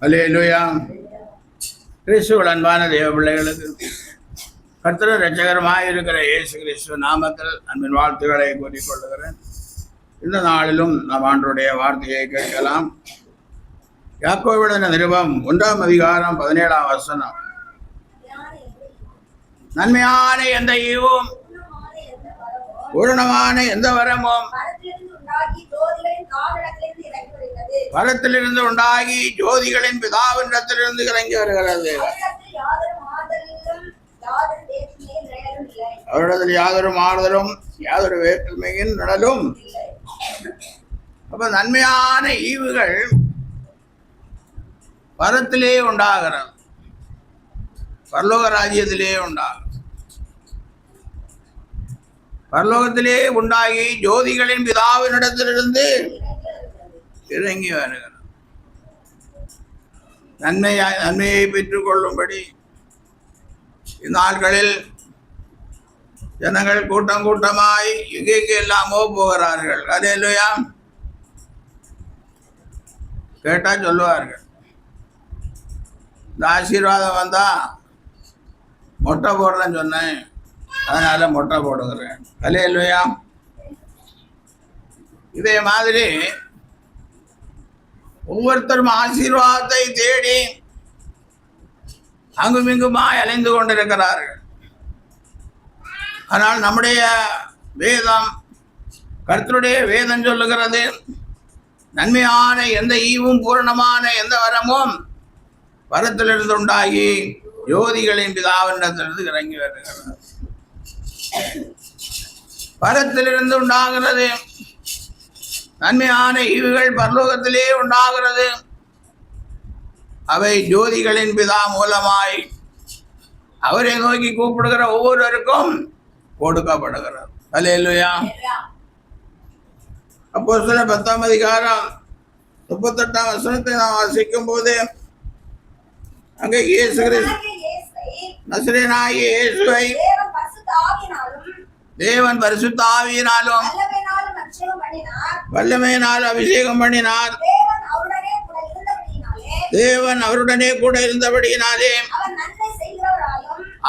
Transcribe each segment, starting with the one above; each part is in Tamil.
அல்லேலூயா. கிறிஸ்துவுள் அன்பான தேவ பிள்ளைகளுக்கு கர்த்தர் இரட்சகருமாய் இருக்கிற இயேசு கிறிஸ்துவ நாமத்தில் அன்பின் வாழ்த்துக்களை கூறிக்கொள்ளுகிறேன். இந்த நாளிலும் நாம் ஆண்டவருடைய வார்த்தையை கேட்கலாம். யாக்கோபுடைய நிருபம் 1ஆம் அதிகாரம் 17ஆம் வசனம். நன்மையான எந்த ஈவும் பூரணமான எந்த வரமும் பரத்திலிருந்து உண்டாகி ஜோதிகளின் பிதாவினிடத்திலிருந்து இறங்கி வருகிறது. அவரிடத்தில் யாதொரு மாறுதலும் யாதொரு வேற்றுமையின் நிழலும். அப்ப நன்மையான ஈவுகள் பரத்திலே உண்டாகிறது, பரலோக ராஜ்யத்திலே உண்டாகும். பரலோகத்திலே உண்டாகி ஜோதிகளின் பிதாவினிடத்திலிருந்து இறங்கி வருகிறது. நன்மையை பெற்றுக் கொள்ளும்படி இந்நாட்களில் ஜனங்கள் கூட்டம் கூட்டமாய் எங்கே எல்லாமோ போகிறார்கள். அல்லேலூயா. கேட்டா சொல்லுவார்கள், இந்த ஆசீர்வாதம் வந்தா மொட்டை போடுறேன்னு சொன்னேன், அதனால மொட்டை போடுகிறேன். அல்லேலூயா. இதே மாதிரி ஒவ்வொருத்தரும் ஆசீர்வாதத்தை தேடி அங்கும் இங்குமாய் அலைந்து கொண்டிருக்கிறார்கள். ஆனால் நம்முடைய வேதம், கர்த்தருடைய வேதம் சொல்லுகிறது, நன்மையான எந்த ஈவும் பூரணமான எந்த வரமும் பரத்திலிருந்து உண்டாகி ஜோதிகளின் பிதாவினிடத்திலிருந்து இறங்கி வருகிறது. பரத்திலிருந்து உண்டாகிறது. நன்மையான ஈவுகள் பரலோகத்திலே உண்டாகிறது. அவை ஜோதிகளின் பிதா மூலமாய் அவரை நோக்கி கூப்பிடுகிற ஒவ்வொருவருக்கும் கொடுக்கப்படுகிறது. அல்லேலூயா. அப்போஸ்தலர் 10ஆம் அதிகாரம் 38ஆம் வசனத்தை நாம் வாசிக்கும் போது அங்கே இயேசு கிறிஸ்து நசரேயனாகிய இயேசுவை தேவன் பரிசுத்த ஆவியினாலும் வல்லமையினால் அபிஷேகம் பண்ணினார். தேவன் அவருடனே கூட இருந்தபடியினாலே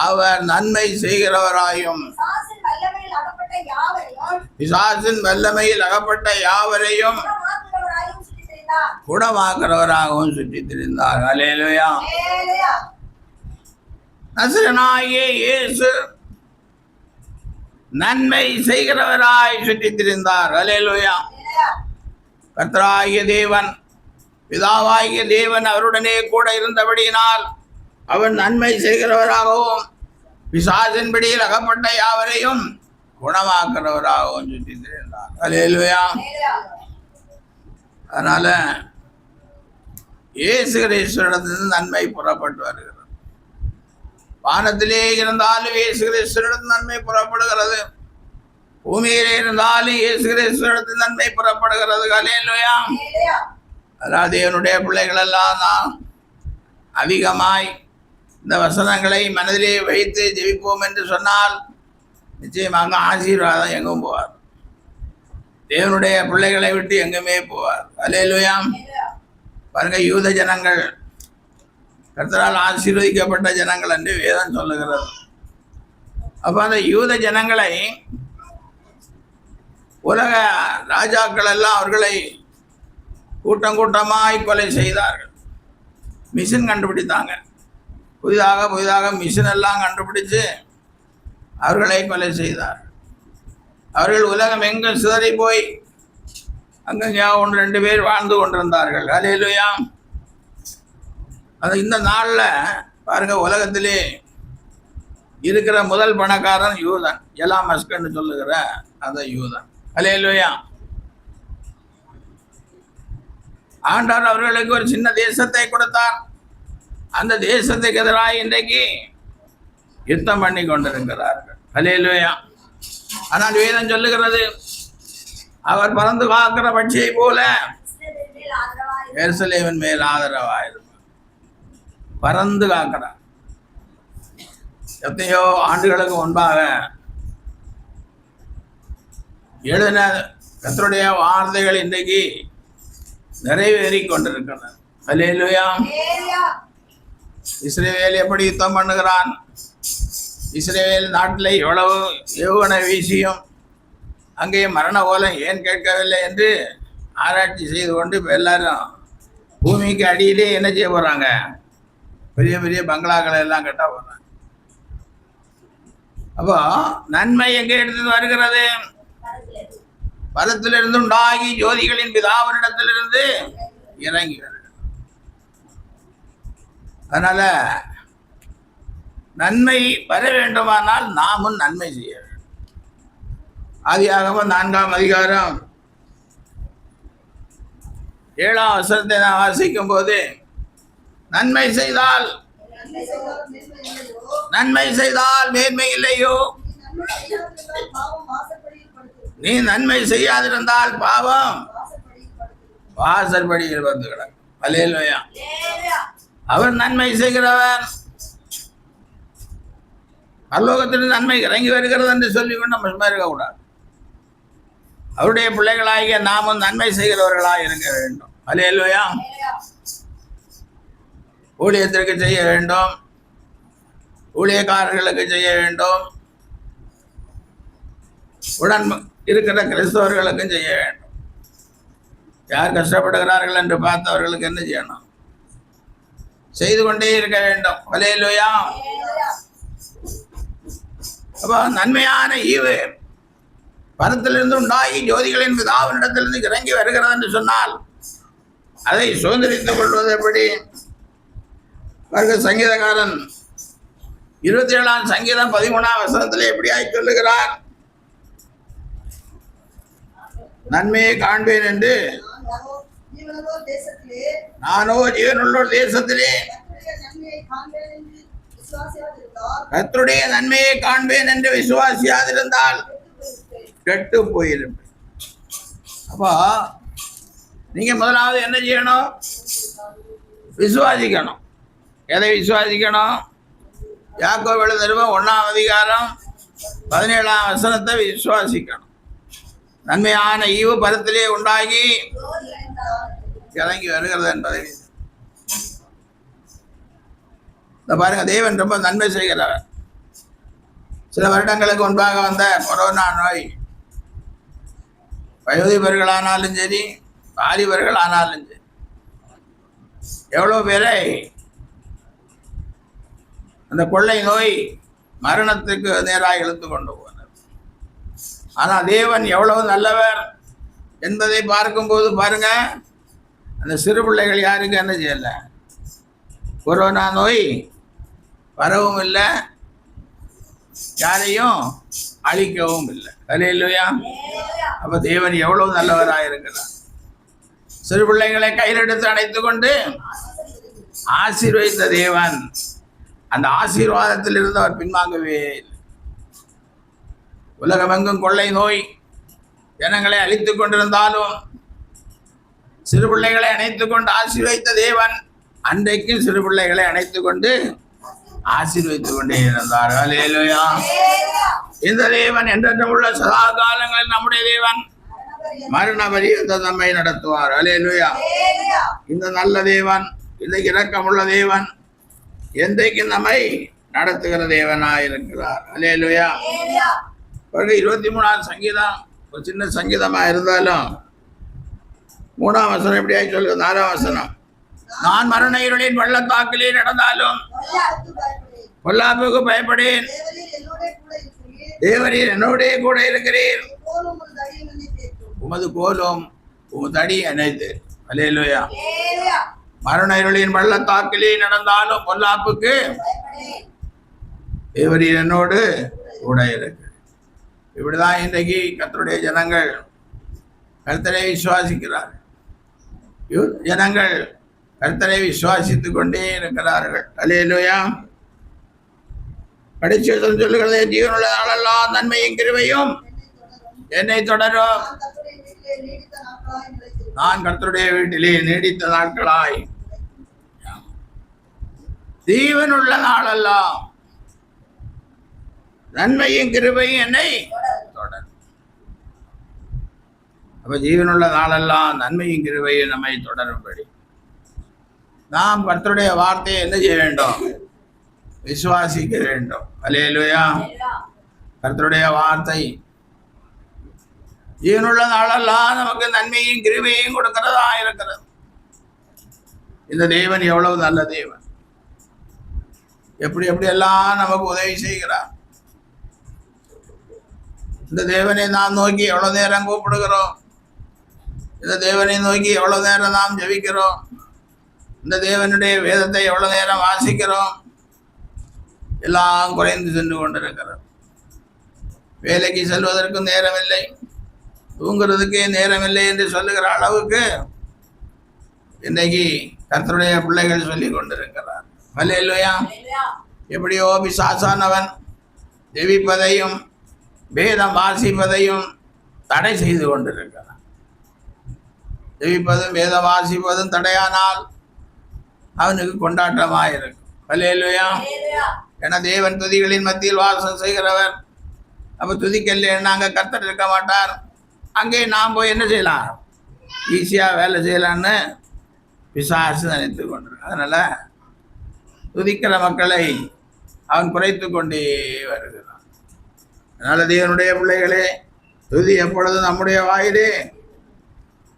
அவர் நன்மை செய்கிறவராயும் பிசாசின் வல்லமையில் அகப்பட்ட யாவரையும் குணமாக்குறவராகவும் சுற்றி திரிந்தார். அல்லேலூயா. நசரேயனாகிய இயேசு நன்மை செய்கிறவராய் சுற்றி திரிந்தார். அல்லேலூயா. கர்த்தராகிய தேவன், பிதாவாகிய தேவன் அவருடனே கூட இருந்தபடியினால் அவர் நன்மை செய்கிறவராகவும் பிசாசின் பிடியில் அகப்பட்ட யாவரையும் குணமாக்குறவராகவும் சுற்றி திரிந்தார். அல்லேலூயா. அதனால இயேசு கிறிஸ்துவிடத்திலிருந்து நன்மை புறப்பட்டு வருகிறது. வானத்திலே இருந்தாலும் இயேசு கிறிஸ்துவிடத்தில் நன்மை புறப்படுகிறது. பூமியிலே இருந்தாலும் இயேசு கிறிஸ்துவிடத்தில் நன்மை புறப்படுகிறது. அல்லேலூயா. அதாவது தேவனுடைய பிள்ளைகள் எல்லாம் தான் அதிகமாய் இந்த வசனங்களை மனதிலே வைத்து ஜெபிப்போம் என்று சொன்னால் நிச்சயமாக ஆசீர்வாதம் எங்கும் போவார். தேவனுடைய பிள்ளைகளை விட்டு எங்குமே போவார். அல்லேலூயா. பாருங்க, யூத ஜனங்கள் கர்த்தரால் ஆசீர்வதிக்கப்பட்ட ஜனங்கள் என்று வேதம் சொல்லுகிறது. அப்ப அந்த யூத ஜனங்களை உலக ராஜாக்கள் எல்லாம் அவர்களை கூட்டம் கூட்டமாய் கொலை செய்தார்கள். மிஷின் கண்டுபிடித்தாங்க. புதிதாக மிஷின் எல்லாம் கண்டுபிடிச்சு அவர்களை கொலை செய்தார். அவர்கள் உலகம் எங்கும் சிதறி போய் அங்கங்கே 1-2 பேர் வாழ்ந்து கொண்டிருந்தார்கள். அல்லேலூயா. அது இந்த நாளில் பாருங்க, உலகத்திலே இருக்கிற முதல் பணக்காரன் யூதன், எலான் மஸ்க்னு சொல்லுகிற அந்த யூதன். அல்லேலூயா. ஆண்டவர் அவர்களுக்கு ஒரு சின்ன தேசத்தை கொடுத்தார். அந்த தேசத்துக்கு எதிராக இன்றைக்கு யுத்தம் பண்ணி கொண்டிருக்கிறார்கள். அல்லேலூயா. ஆனால் வேதம் சொல்லுகிறது, அவர் பறந்து காக்கிற பட்சியை போல எருசலேமின் மேல் ஆதரவாயிருப்பார். பறந்து காக்கிறார். எத்தனையோ ஆண்டுகளுக்கு முன்பாக எழுதின கர்த்தருடைய வார்த்தைகள் இன்றைக்கு நிறைவேறி கொண்டிருக்கின்றன. அல்லேலூயா. இஸ்ரவேல் எப்படி யுத்தம் பண்ணுகிறான், இஸ்ரவேல் நாட்டில் எவ்வளவு ஏவுகணை வீசியும் அங்கே மரண ஓலம் ஏன் கேட்கவில்லை என்று ஆராய்ச்சி செய்து கொண்டு இப்போ எல்லாரும் பூமிக்கு அடியிலே என்ன செய்ய போகிறாங்க, பெரிய பெரிய பங்களாக்களை எல்லாம் கட்ட போகிறாங்க. அப்போ நன்மை எங்கே இருந்து வருகிறது? பரத்திலிருந்து உண்டாகி ஜோதிகளின் பிதாவினிடத்திலிருந்து இறங்கி வருகிறது. அதனால நன்மை வர வேண்டுமானால் நாமும் நன்மை செய்ய வேண்டும். ஆதியாகமம் 4ஆம் அதிகாரம் 7ஆம் வசனத்தை நான் வாசிக்கும் போது, நன்மை செய்தால் மேன்மை இல்லையோ, நீ நன்மை செய்யாதிருந்தால் பாவம் வாசற்படியில் வந்து கிடக்கும். அல்லேலூயா. அவர் நன்மை செய்கிறவர். பரலோகத்தில் நன்மை இறங்கி வருகிறது என்று சொல்லிக்கொண்டு நம்ம சும்மா இருக்கக்கூடாது. அவருடைய பிள்ளைகளாகிய நாமும் நன்மை செய்கிறவர்களாக இருக்க வேண்டும். அல்லேலூயா. ஊழியத்திற்கு செய்ய வேண்டும், ஊழியக்காரர்களுக்கு செய்ய வேண்டும், உடன் இருக்கிற கிறிஸ்தவர்களுக்கும் செய்ய வேண்டும். யார் கஷ்டப்படுகிறார்கள் என்று பார்த்தவர்களுக்கு என்ன செய்யணும்? செய்து கொண்டே இருக்க வேண்டும். அல்லேலூயா. அப்போ நன்மையான ஈவு பரத்திலிருந்து உண்டாகி ஜோதிகளின் பிதாவினிடத்திலிருந்து இறங்கி வருகிறது என்று சொன்னால் அதை சுதந்திரித்துக் கொள்வது எப்படி? சங்கீதக்காரன் 27ஆம் சங்கீதம் 13ஆம் வசனத்தில் எப்படியாய் சொல்லுகிறார்? நன்மையை காண்பேன் என்று நானோ ஜீவனுள்ளோர் தேசத்திலே கர்த்தருடைய நன்மையை காண்பேன் என்று விசுவாசியாதிருந்தால் கெட்டு போயிருப்பேன். அப்போ நீங்க முதலாவது என்ன செய்யணும்? விசுவாசிக்கணும். எதை விசுவாசிக்கணும்? யாக்கோபு எழுதின நிருபம் 1ஆம் அதிகாரம் 17ஆம் வசனத்தை விசுவாசிக்கணும். நன்மையான ஈவு பரத்திலே உண்டாகி இறங்கி வருகிறது என்பதை இந்த பாருங்க, தேவன் ரொம்ப நன்மை செய்கிறவர். சில வருடங்களுக்கு முன்பாக வந்த கொரோனா நோய் வயோதிபர்களானாலும் சரி, வாலிபர்கள் ஆனாலும் சரி, எவ்வளோ பேரை அந்த கொள்ளை நோய் மரணத்துக்கு நேராக இழுத்து கொண்டு போனார். ஆனால் தேவன் எவ்வளவு நல்லவர் என்பதை பார்க்கும்போது பாருங்க, அந்த சிறு பிள்ளைகள் யாருக்கும் என்ன செய்யலை, கொரோனா நோய் வரவும் இல்லை, யாரையும் அழிக்கவும் இல்லை. அல்லேலூயா. அப்போ தேவன் எவ்வளவு நல்லவராக இருக்கிறார். சிறு பிள்ளைகளை கையில் எடுத்து அணைத்து கொண்டு ஆசீர்வதித்த தேவன் அந்த ஆசீர்வாதத்தில் இருந்து அவர் பின்வாங்கவே இல்லை. உலகமெங்கும் கொள்ளை நோய் ஜனங்களை அழித்துக் கொண்டிருந்தாலும் சிறு பிள்ளைகளை அணைத்துக் கொண்டு ஆசீர்வதித்த தேவன் அன்றைக்கும் சிறு பிள்ளைகளை அணைத்துக் கொண்டு ஆசீர்வதித்துக் கொண்டே இருந்தார். அல்லேலூயா. இந்த தேவன் என்றென்றும் உள்ள சதா காலங்களில் நம்முடைய தேவன் மரண பரியந்த நம்மை நடத்துவார். அல்லேலூயா. இந்த நல்ல தேவன், இந்த இரக்கமுள்ள தேவன் என்றைக்கும் நம்மை நடத்துகிற தேவனாய் இருக்கிறார். அல்லேலூயா. 23ஆம் சங்கீதம் ஒரு சின்ன சங்கீதமா இருந்தாலும் 3ஆம் வசனம் எப்படியாய் சொல்லுங்க. 4ஆம் வசனம், நான் மரண இருளின் வெள்ளத்தாக்கிலே நடந்தாலும் பொல்லாப்புக்கு பயப்படேன், தேவரீர் என்னோடே கூட இருக்கிறீர், உமது கோலும் உமது தடி அணைத்து. அல்லேலூயா. மரண இருளின் வெள்ளத்தாக்கிலே நடந்தாலும் பொல்லாப்புக்கு தேவரீர் என்னோடு கூட இருக்கிறீர். இப்படிதான் இன்றைக்கு கர்த்தருடைய ஜனங்கள் கர்த்தரை விசுவாசிக்கிறார்கள். ஜனங்கள் கர்த்தரை விசுவாசித்துக் கொண்டே இருக்கிறார்கள். அல்லேலூயா. கடைசி சொல்லுகிறது, ஜீவனுள்ள நாளெல்லாம் நன்மையும் கிருபையும் என்னை தொடரும், நான் கர்த்தருடைய வீட்டிலே நீடித்த நாட்களாய். ஜீவனுள்ள நாளெல்லாம் நன்மையும் கிருபையும் என்னை தொடரும். அப்ப ஜீவனுள்ள நாளெல்லாம் நன்மையும் கிருபையும் நம்மை தொடரும்படி நாம் கர்த்தருடைய வார்த்தையை என்ன செய்ய வேண்டும்? விசுவாசிக்க வேண்டும். அல்லேலூயா. கர்த்தருடைய வார்த்தை ஜீவனுள்ள நாளெல்லாம் நமக்கு நன்மையும் கிருபையும் கொடுக்கிறதா இருக்கிறது. இந்த தேவன் எவ்வளவு நல்ல தேவன், எப்படி எப்படி எல்லாம் நமக்கு உதவி செய்கிறார். இந்த தேவனை நாம் நோக்கி எவ்வளவு நேரம் கூப்பிடுகிறோம், இந்த தேவனை நோக்கி எவ்வளவு நேரம் நாம் ஜெபிக்கிறோம், இந்த தேவனுடைய வேதத்தை எவ்வளவு நேரம் வாசிக்கிறோம். எல்லாம் குறைந்து சென்று கொண்டிருக்கிறது. வேலைக்கு செல்வதற்கும் நேரமில்லை, தூங்குறதுக்கே நேரமில்லை என்று சொல்லுகிற அளவுக்கு இன்னைக்கு கர்த்தருடைய பிள்ளைகள் சொல்லி கொண்டிருக்கிறார். அல்லேலூயா. எப்படியோ பிசாசானவன் ஜெபிப்பதையும் வேதம் வாசிப்பதையும் தடை செய்து கொண்டிருக்கிறான். ஜெபிப்பதும் வேதம் வாசிப்பதும் தடையானால் அவனுக்கு கொண்டாட்டமாக இருக்கும். அல்லேலூயா. ஏன்னா தேவன் துதிகளின் மத்தியில் வாசம் செய்கிறவர். அப்போ துதிக்கல்லைன்னா அங்கே கர்த்தர் இருக்க மாட்டார். அங்கே நாம் போய் என்ன செய்யலாம்? ஈஸியாக வேலை செய்யலான்னு பிசாசு நினைத்து கொண்டிருக்கான். அதனால் துதிக்கிற மக்களை அவன் குறைத்து கொண்டே வருகிறான். அதனால் தேவனுடைய பிள்ளைகளே, துதி எப்பொழுதும் நம்முடைய வாயிலே.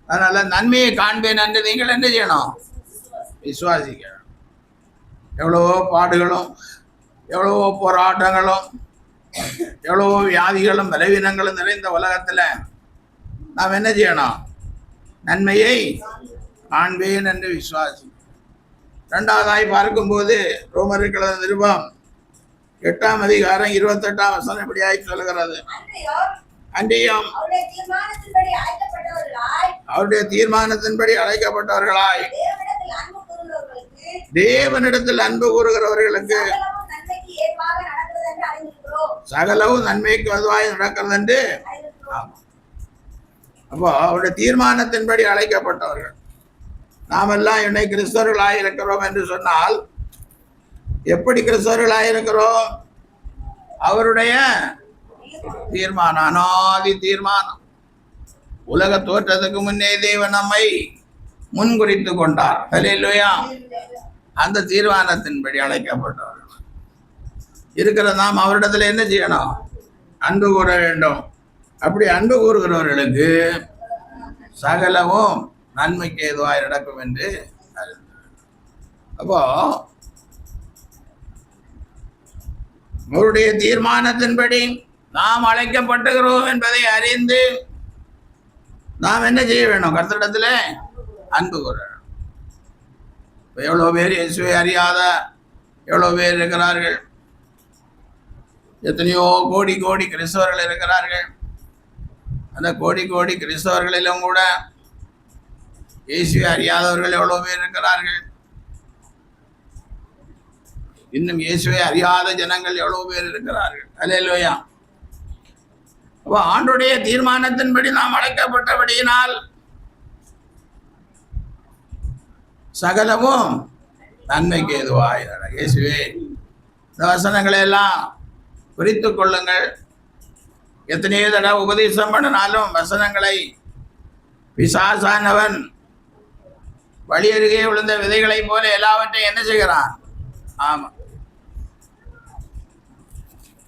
அதனால் நன்மையை காண்பேன் என்று நீங்கள் என்ன செய்யணும்? விசுவாசிக்கணும். எவ்வளவோ பாடுகளும் எவ்வளவோ போராட்டங்களும் எவ்வளவோ வியாதிகளும் பலவீனங்களும் நிறைந்த உலகத்தில் நாம் என்ன செய்யணும்? நன்மையை காண்பேன் என்று விசுவாசி. இரண்டாவதாய் பார்க்கும்போது ரோமர்கள் நிருபம் 8ஆம் அதிகாரம் 28ஆம் வசனம் இப்படியாய் சொல்லுகிறது. அன்றியும் அவருடைய தீர்மானத்தின்படி அழைக்கப்பட்டவர்களாய் தேவனிடத்தில் அன்பு கூறுகிறவர்களுக்கு சகலவும் நன்மைக்கு அதுவாய் நடக்கிறது என்று. அப்போ அவருடைய தீர்மானத்தின்படி அழைக்கப்பட்டவர்கள் நாமெல்லாம் என்னை கிறிஸ்தவர்களாய் இருக்கிறோம் என்று சொன்னால், எப்படி கிறிஸ்தவர்களாய் இருக்கிறோம்? அவருடைய தீர்மானம், அனாதி தீர்மானம். உலக தோற்றத்துக்கு முன்னே தேவன் நம்மை முன்குறித்து கொண்டார். அல்லேலூயா. அந்த தீர்மானத்தின்படி அழைக்கப்பட்டவர்கள் இருக்கிற நாம் அவரிடத்துல என்ன செய்யணும்? அன்பு கூற வேண்டும். அப்படி அன்பு கூறுகிறவர்களுக்கு சகலமும் நன்மைக்கு ஏதுவாய் நடக்கும் என்று அறிந்தார். அப்போ அவருடைய தீர்மானத்தின்படி நாம் அழைக்கப்பட்டுகிறோம் என்பதை அறிந்து நாம் என்ன செய்ய வேணும்? கர்த்தரிடத்தில் அன்பு கூற வேண்டும். எவ்வளோ பேர் இயேசுவை அறியாத எவ்வளோ பேர் இருக்கிறார்கள். எத்தனையோ கோடி கோடி கிறிஸ்தவர்கள் இருக்கிறார்கள். அந்த கோடி கோடி கிறிஸ்தவர்களிலும் கூட இயேசுவை அறியாதவர்கள் எவ்வளோ பேர் இருக்கிறார்கள். இன்னும் இயேசுவை அறியாத ஜனங்கள் எவ்வளோ பேர் இருக்கிறார்கள். அல்லேலூயா. அப்போ ஆண்டுடைய தீர்மானத்தின்படி நாம் அழைக்கப்பட்டபடியினால் சகலமும் நன்மைக்கு ஏதுவாய். இயேசுவே, இந்த வசனங்களை எல்லாம் குறித்து கொள்ளுங்கள். எத்தனையோ தடவை உபதேசம் பண்ணினாலும் வசனங்களை பிசாசானவன் வழி அருகே விழுந்த விதைகளை போல எல்லாவற்றையும் என்ன செய்கிறான்? ஆமா,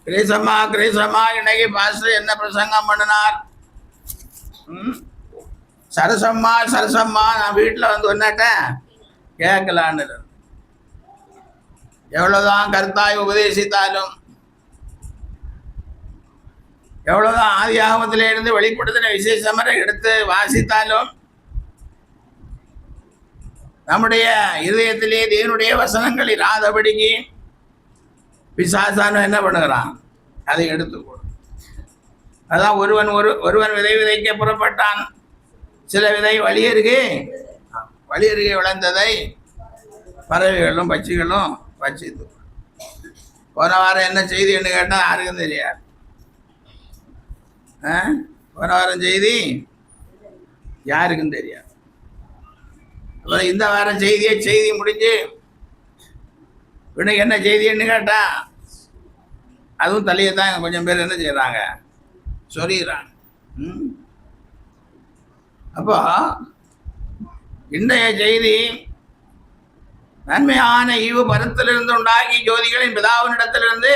கிரேசம்மா கிரேசம்மா இன்னைக்கு பாஸ்டர் என்ன பிரசங்கம் பண்ணினார்? சரசம்மா சரசம்மா நான் வீட்டில் வந்து ஒன்னாட்டேன் கேட்கலான்னு. எவ்வளவுதான் கருத்தாய் உபதேசித்தாலும், எவ்வளவுதான் ஆதி ஆகமத்தில இருந்து வெளிப்படுத்தின விசேஷமரை எடுத்து வாசித்தாலும், நம்முடைய இருதயத்திலே தேவனுடைய வசனங்கள் இராதபடிக்கு பிசாசான என்ன பண்ணுகிறான்? அதை எடுத்துக்கொள்ளும். அதான் ஒருவன் விதை விதைக்க புறப்பட்டான், சில விதை வழியருகே விளைந்ததை பறவைகளும் பட்சிகளும் பட்சித்து. போன வாரம் என்ன செய்தின்னு கேட்டால் யாருக்கும் தெரியாது. போன வாரம் செய்தி யாருக்கும் தெரியாது. அப்புறம் இந்த வாரம் செய்தி முடிஞ்சு இன்னைக்கு என்ன செய்தின்னு கேட்டா அதுவும் தலையை தான் கொஞ்சம் பேர் என்ன செய்யறாங்க, சொல்லிடுறாங்க. அப்போ இன்றைய செய்தி நன்மையான ஈவு பரத்திலிருந்து உண்டாகி ஜோதிகளின் பிதாவினிடத்திலிருந்து.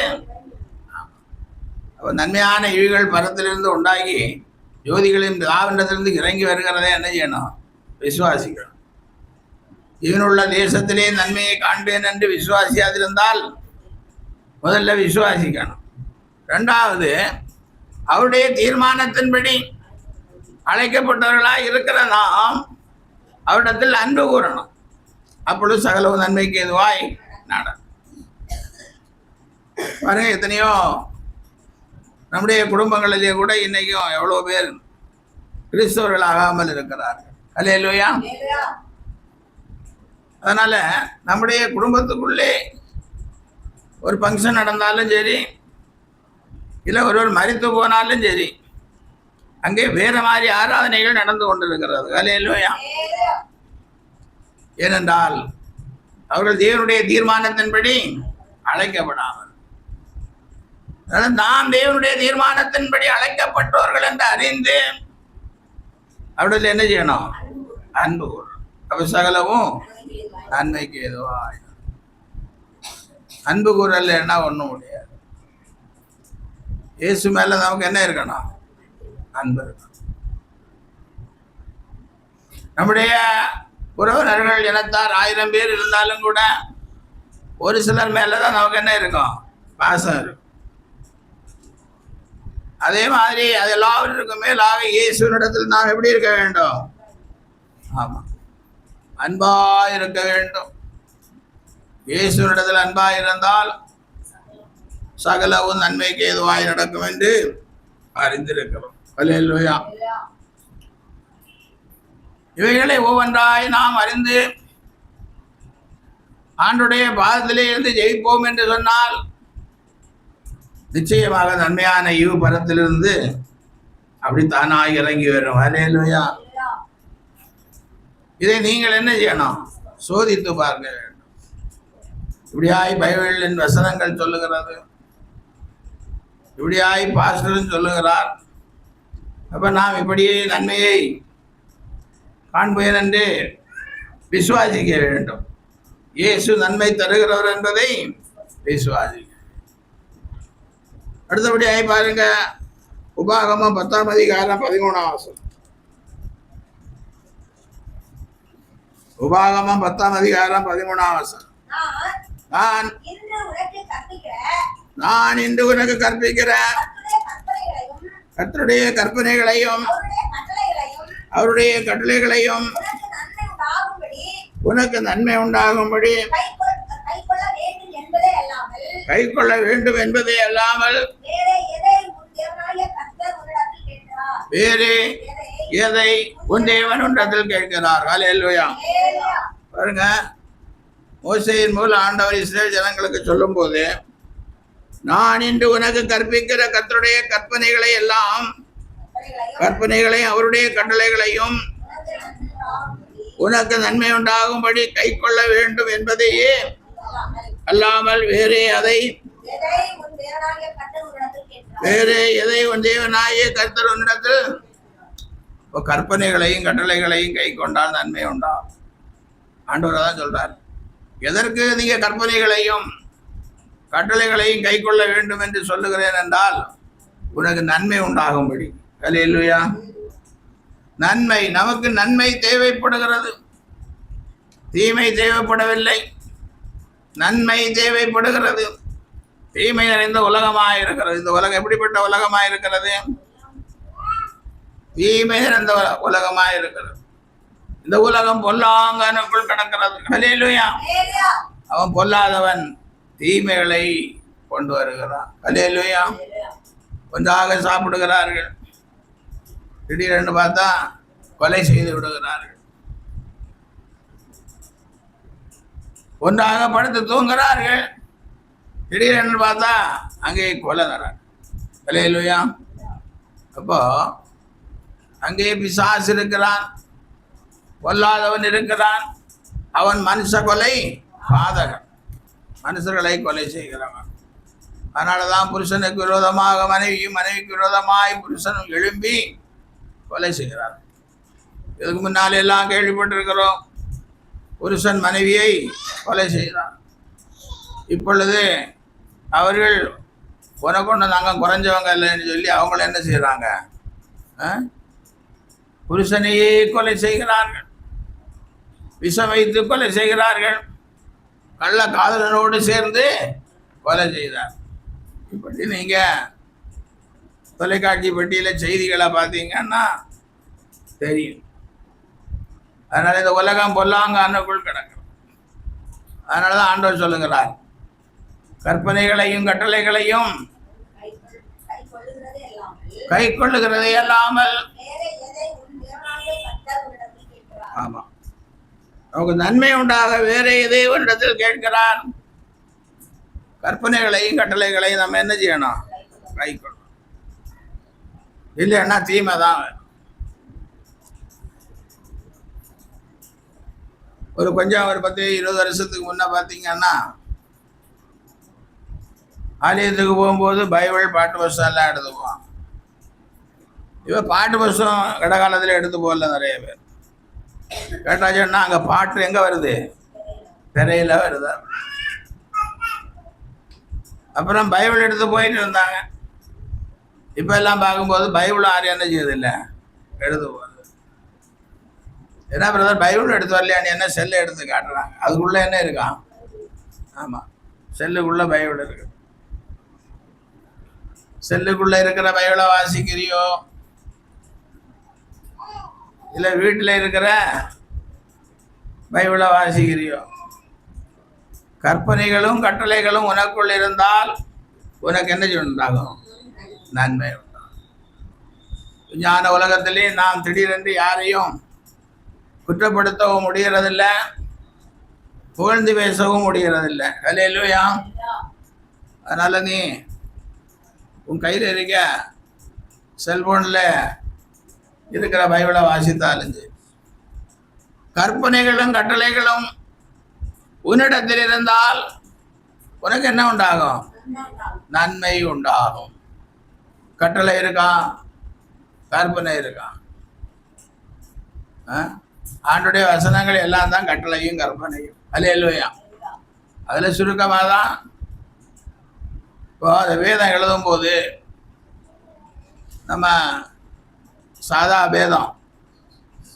நன்மையான ஈவுகள் பரத்திலிருந்து உண்டாகி ஜோதிகளின் பிதாவினிடத்திலிருந்து இறங்கி வருகிறதை என்ன செய்யணும்? விசுவாசிக்கணும். இவனுள்ள தேசத்திலே நன்மையை காண்பேன் என்று விசுவாசியாதிருந்தால் முதல்ல விசுவாசிக்கணும். ரெண்டாவது, அவருடைய தீர்மானத்தின்படி அழைக்கப்பட்டவர்களாக இருக்கிற நாம் அவரிடத்தில் அன்பு கூறணும். அப்பொழுது சகலவும் நன்மைக்கு எதுவாய் நட. பாருங்க, எத்தனையோ நம்முடைய குடும்பங்களிலே கூட இன்னைக்கும் எவ்வளோ பேர் கிறிஸ்தவர்கள் ஆகாமல் இருக்கிறார்கள். அல்லேலூயா. அதனால நம்முடைய குடும்பத்துக்குள்ளே ஒரு ஃபங்க்ஷன் நடந்தாலும் சரி, இல்லை ஒருவர் மரித்து போனாலும் சரி, அங்கே வேற மாதிரி ஆராதனைகள் நடந்து கொண்டிருக்கிறது. அல்லேலூயா. ஏனென்றால் அவர்கள் தேவனுடைய தீர்மானத்தின்படி அழைக்கப்படாமல், நாம் தேவனுடைய தீர்மானத்தின்படி அழைக்கப்பட்டவர்கள் என்று அறிந்து அவர்கள் என்ன செய்யணும்? அன்பு கூறணும். அப்ப சகலவும் நன்மைக்கு எதுவா. அன்பு கூறல் என்ன ஒண்ணும் முடியாது. இயேசு மேல நமக்கு என்ன இருக்கணும்? அன்பு இருக்கணும். நம்முடைய உறவினர்கள் இனத்தார் 1000 பேர் இருந்தாலும் கூட ஒரு சிலர் மேலதான் நமக்கு என்ன இருக்கும்? பாசம் இருக்கும். அதே மாதிரி அது எல்லாவற்றுக்கும் மேலாக இயேசுவினிடத்தில் நாம் எப்படி இருக்க வேண்டும்? ஆமா, அன்பா இருக்க வேண்டும். இயேசுவினிடத்தில் அன்பா இருந்தால் சகலவும் நன்மைக்கு ஏதுவாய் நடக்கும் என்று அறிந்திருக்கிறோம். அல்லேலூயா. இவைகளை ஒவ்வொன்றாய் நாம் அறிந்து ஆண்டுடைய பாதத்திலே இருந்து ஜெயிப்போம் என்று சொன்னால் நிச்சயமாக நன்மையான ஈவு பரத்திலிருந்து அப்படி தானாக இறங்கி வரும். அல்லேலூயா. இதை நீங்கள் என்ன செய்யணும்? சோதித்து பார்க்க வேண்டும். இப்படியாய் பைபிளின் வசனங்கள் சொல்லுகிறது, இப்படியாய் பாஸ்டரும் சொல்லுகிறார். அப்ப நாம் இப்படியே நன்மையை காண்பேன் என்று விசுவாசிக்க வேண்டும். இயேசு நன்மை தருகிறவர் என்பதை விசுவாசிக்க. அடுத்தபடியாய் பாருங்க, உபாகமம் 10ஆம் அதிகாரம் 13ஆம் வசனம். உபாகமம் 10ஆம் அதிகாரம் 13ஆம் வசனம். நான் இன்று உனக்கு கற்பிக்கிற கர்த்தருடைய கற்பனைகளையும் அவருடைய கட்டளைகளையும் உனக்கு நன்மை உண்டாகும்படி கை கொள்ள வேண்டும் என்பதே அல்லாமல் வேறு எதை உன் தேவன் உன்னிடத்தில் கேட்கிறார். அல்லேலூயா. பாருங்க, மோசேயின் மூலம் ஆண்டவர் இஸ்ரவேல் ஜனங்களுக்கு சொல்லும் போது, நான் இன்று உனக்கு கற்பிக்கிற கர்த்தருடைய கற்பனைகளை எல்லாம், கற்பனைகளையும் அவருடைய கட்டளைகளையும் உனக்கு நன்மை உண்டாகும்படி கை கொள்ள வேண்டும் என்பதையே அல்லாமல் வேறு எதை உன் தேவனாகிய கர்த்தர் உன்னிடத்தில் கற்பனைகளையும் கட்டளைகளையும் கை கொண்டால் நன்மை உண்டாகும். ஆண்டவர் தான் சொல்றார். எதற்கு நீங்க கற்பனைகளையும் கட்டளைகளையும் கை கொள்ள வேண்டும் என்று சொல்லுகிறேன் என்றால் உனக்கு நன்மை உண்டாகும்படி. அல்லேலூயா. நன்மை, நமக்கு நன்மை தேவைப்படுகிறது, தீமை தேவைப்படவில்லை. நன்மை தேவைப்படுகிறது. தீமை நிறைந்த உலகமாக இருக்கிறது. இந்த உலகம் எப்படிப்பட்ட உலகமாக இருக்கிறது? தீமை நிறைந்த உலகமாக இருக்கிறது. இந்த உலகம் பொல்லாங்கனுக்குள் கிடக்கிறது. அல்லேலூயா. அவன் பொல்லாதவன் தீமைகளை கொண்டு வருகிறான். அல்லேலூயா. ஒன்றாக சாப்பிடுகிறார்கள், திடீரென்று பார்த்தா கொலை செய்து விடுகிறார்கள். ஒன்றாக படுத்து தூங்குகிறார்கள், திடீரென்று பார்த்தா அங்கே கொலை தராங்க. அல்லேலூயா. அப்போ அங்கே பிசாசு இருக்கிறான், கொல்லாதவன் இருக்கிறான். அவன் மனுஷ கொலை பாதகன், மனுஷர்களை கொலை செய்கிறவன். அதனாலதான் புருஷனுக்கு விரோதமாக மனைவியும், மனைவிக்கு விரோதமாய் புருஷனும் எழும்பி கொலை செய்கிறார். இதுக்கு முன்னாலே எல்லாம் கேள்விப்பட்டிருக்கிறோம். புருஷன் மனைவியை கொலை செய்கிறான். இப்பொழுது அவர்கள் உனக்கொண்டு நாங்கள் குறைஞ்சவங்க இல்லைன்னு சொல்லி அவங்கள என்ன செய்கிறாங்க? புருஷனையே கொலை செய்கிறார்கள், விஷம் வைத்து கொலை செய்கிறார்கள், கள்ள காதலனோடு சேர்ந்து கொலை செய்தார். இப்படி நீங்கள் தொலைக்காட்சி பெட்டியில் செய்திகளை பார்த்தீங்கன்னா தெரியும். அதனால் இந்த உலகம் பொல்லாங்கன்னுக்குள் கிடக்கும். அதனால தான் ஆண்டவர் சொல்லுகிறார், கற்பனைகளையும் கட்டளைகளையும் கை கொள்ளுகிறதை அல்லாமல். ஆமாம், நமக்கு நன்மை உண்டாக வேற எதை இடத்தில் கேட்கிறார்? கற்பனைகளையும் கட்டளைகளையும் நம்ம என்ன செய்யணும்? கை கொள்ளணும். இல்லைன்னா தீமை தான். ஒரு 10-20 வருஷத்துக்கு முன்னே பார்த்தீங்கன்னா ஆலயத்துக்கு போகும்போது பைபிள் பாட்டு புஸ்தகம் எல்லாம் எடுத்துக்குவோம். இவன் பாட்டு புஸ்தகம் கடகாலத்தில் எடுத்து போகல நிறைய பேர். கேட்டாச்சுன்னா அங்கே பாட்டு எங்கே வருது? திரையில் வருதா. அப்புறம் பைபிள் எடுத்து போயிட்டு இருந்தாங்க. இப்போ எல்லாம் பார்க்கும்போது பைபிள் யாரும் என்ன செய்யறதில்லை, எடுத்து போகிறது. என்ன பிரதர் பைபிள் எடுத்து வரலையான்னு என்ன செல்லை எடுத்து காட்டுறாங்க. அதுக்குள்ளே என்ன இருக்கான்? ஆமாம், செல்லுக்குள்ளே பைபிள் இருக்கு. செல்லுக்குள்ளே இருக்கிற பைபிளை வாசிக்கிறியோ இல்லை வீட்டில் இருக்கிற பைபிளை வாசிக்கிறியோ? கற்பனைகளும் கட்டளைகளும் உனக்குள் இருந்தால் உனக்கு என்ன உண்டாகும்? நன்மை உண்டாகும். ஞான உலகத்திலே நாம் திடீரென்று யாரையும் குற்றப்படுத்தவும் முடிகிறதில்லை, புகழ்ந்து பேசவும் முடிகிறதில்லை. அல்லேலூயா. அதனால் நீ உன் கையில் இருக்க செல்ஃபோனில் இருக்கிற பைபிளை வாசித்தாலும் கற்பனைகளும் கட்டளைகளும் உன்னிடத்தில் இருந்தால் உனக்கு என்ன உண்டாகும்? நன்மை உண்டாகும். கட்டளை இருக்கான், கற்பனை இருக்கான். ஆண்டுடைய வசனங்கள் எல்லாம் தான் கட்டளையும் கற்பனையும். அல்லேலூயா. அதில் சுருக்கமாக தான் இப்போ அந்த வேதம் எழுதும் போது நம்ம சாதா வேதம்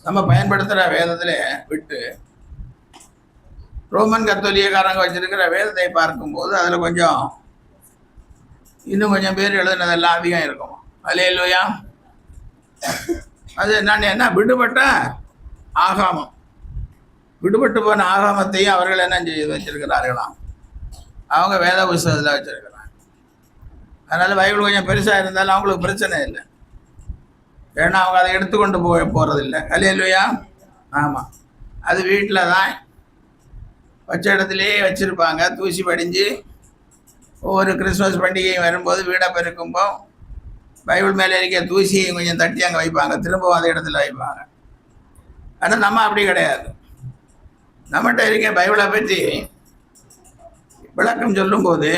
நம்ம பயன்படுத்துகிற வேதத்தில் விட்டு ரோமன் கத்தோலியக்காரங்க வச்சிருக்கிற வேதத்தை பார்க்கும்போது அதில் இன்னும் கொஞ்சம் பேர் எழுதுனதெல்லாம் அதிகம் இருக்கும். அல்லேலூயா. அது நான் என்ன விடுபட்ட ஆகாமம், விடுபட்டு போன ஆகாமத்தையும் அவர்கள் என்ன செய்து வச்சிருக்கிறார்களாம், அவங்க வேத புஸ்தகத்தில் வச்சிருக்கிறாங்க. அதனால் பைபிள் கொஞ்சம் பெருசாக இருந்தாலும் அவங்களுக்கு பிரச்சனை இல்லை. ஏன்னா அவங்க அதை எடுத்துக்கொண்டு போகிறதில்லை. அல்லேலூயா. ஆமாம், அது வீட்டில் தான் வச்ச இடத்துலையே வச்சுருப்பாங்க. தூசி படிஞ்சு ஒவ்வொரு கிறிஸ்மஸ் பண்டிகையும் வரும்போது வீடை பெருக்கும்போ பைபிள் மேலே இருக்க தூசியையும் கொஞ்சம் தட்டி அங்கே வைப்பாங்க, திரும்பவும் அதே இடத்துல வைப்பாங்க. ஆனால் நம்ம அப்படி கிடையாது. நம்மகிட்ட இருக்க பைபிளை பற்றி விளக்கம் சொல்லும்போது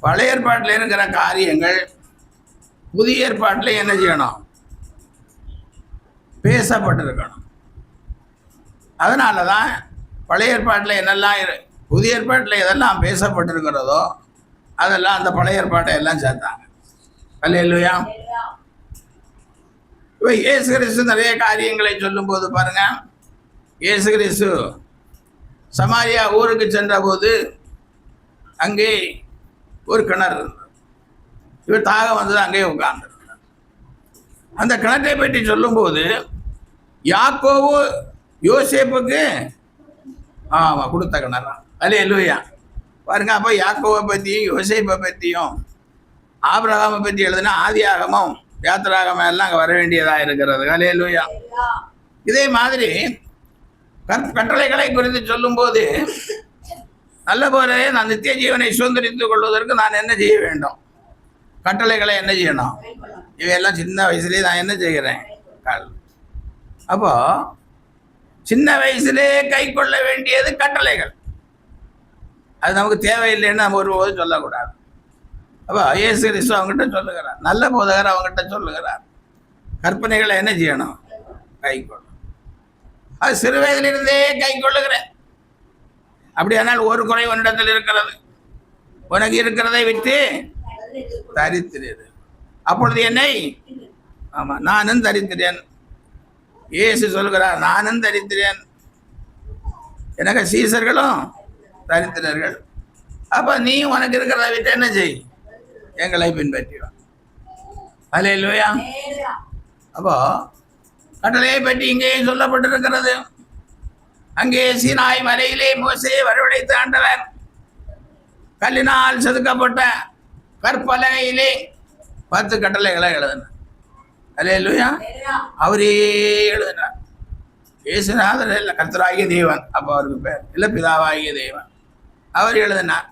பழைய ஏற்பாட்டில் இருக்கிற காரியங்கள் புதிய ஏற்பாட்டில் என்ன செய்யணும்? பேசப்பட்டிருக்கணும். அதனால தான் பழைய ஏற்பாட்டில் என்னெல்லாம் புதிய ஏற்பாட்டில் எதெல்லாம் பேசப்பட்டிருக்கிறதோ அதெல்லாம் அந்த பழைய ஏற்பாட்டை எல்லாம் சேர்த்தாங்க. அல்லேலூயா. இப்போ இயேசு கிறிஸ்து நிறைய காரியங்களை சொல்லும்போது பாருங்க, இயேசு கிறிஸ்து சமாரியா ஊருக்கு சென்ற போது அங்கே ஒரு கிணறு இருந்தது. இவர் தாகம் வந்தது, அங்கேயே உட்கார்ந்துருந்தார். அந்த கிணற்றை பற்றி சொல்லும்போது யாக்கோபு யோசேப்புக்கு கொடுத்த கிணறா. அல்லேலூயா. பாருங்க, அப்போ யாக்கோபை பற்றியும் யோசேப்பை பற்றியும் ஆபிரகாமை பற்றி எழுதுனா ஆதியாகமும் யாத்திராகமம் எல்லாம் அங்கே வர வேண்டியதாக இருக்கிறது. அல்லேலூயா. இதே மாதிரி கட்டளைகளை குறித்து சொல்லும்போது நல்ல போல நான் நித்திய ஜீவனை சுதந்திரித்துக் கொள்வதற்கு நான் என்ன செய்ய வேண்டும்? கட்டளைகளை என்ன செய்யணும்? இவையெல்லாம் சின்ன வயசுலேயே நான் என்ன செய்கிறேன்? அப்போ சின்ன வயசுலே கை கொள்ள வேண்டியது கட்டளைகள். அது நமக்கு தேவையில்லைன்னு நம்ம ஒருபோது சொல்லக்கூடாது. அப்போ இயேசு கிறிஸ்து அவங்ககிட்ட சொல்லுகிறார், நல்ல போதகர் அவங்ககிட்ட சொல்லுகிறார், கற்பனைகளை என்ன செய்யணும்? கை கொள்ளணும். அது சிறு வயதிலிருந்தே கை கொள்ளுகிறேன். அப்படியானால் ஒரு குறை உன்னிடத்தில் இருக்கிறது, உனக்கு இருக்கிறதை விட்டு தரித்திரு. அப்பொழுது என்னை, ஆமா, நானும் தரித்திரேன். இயேசு சொல்கிறார், நானும் தரித்திரேன், எனக்கு சீசர்களும் தரித்திரர்கள். அப்ப நீ உனக்கு இருக்கிறத விட்டு என்ன செய், எங்களை பின்பற்றி வா. அல்லேலூயா. அப்போ கட்டளையை பற்றி இங்கேயும் சொல்லப்பட்டிருக்கிறது. அங்கே சீனாய் மலையிலே மோசே வரவழைத்த ஆண்டவர் கல்லினால் செதுக்கப்பட்ட கற்பலகையிலே 10 கட்டளைகளை எழுதினார். அல்லேலூயா. அவரே எழுதினார். இயேசுநாதர் இல்லை, கர்த்தராகிய தேவன், அப்போ அவருக்கு பேர் இல்லை, பிதாவாகிய தேவன், அவர் எழுதினார்.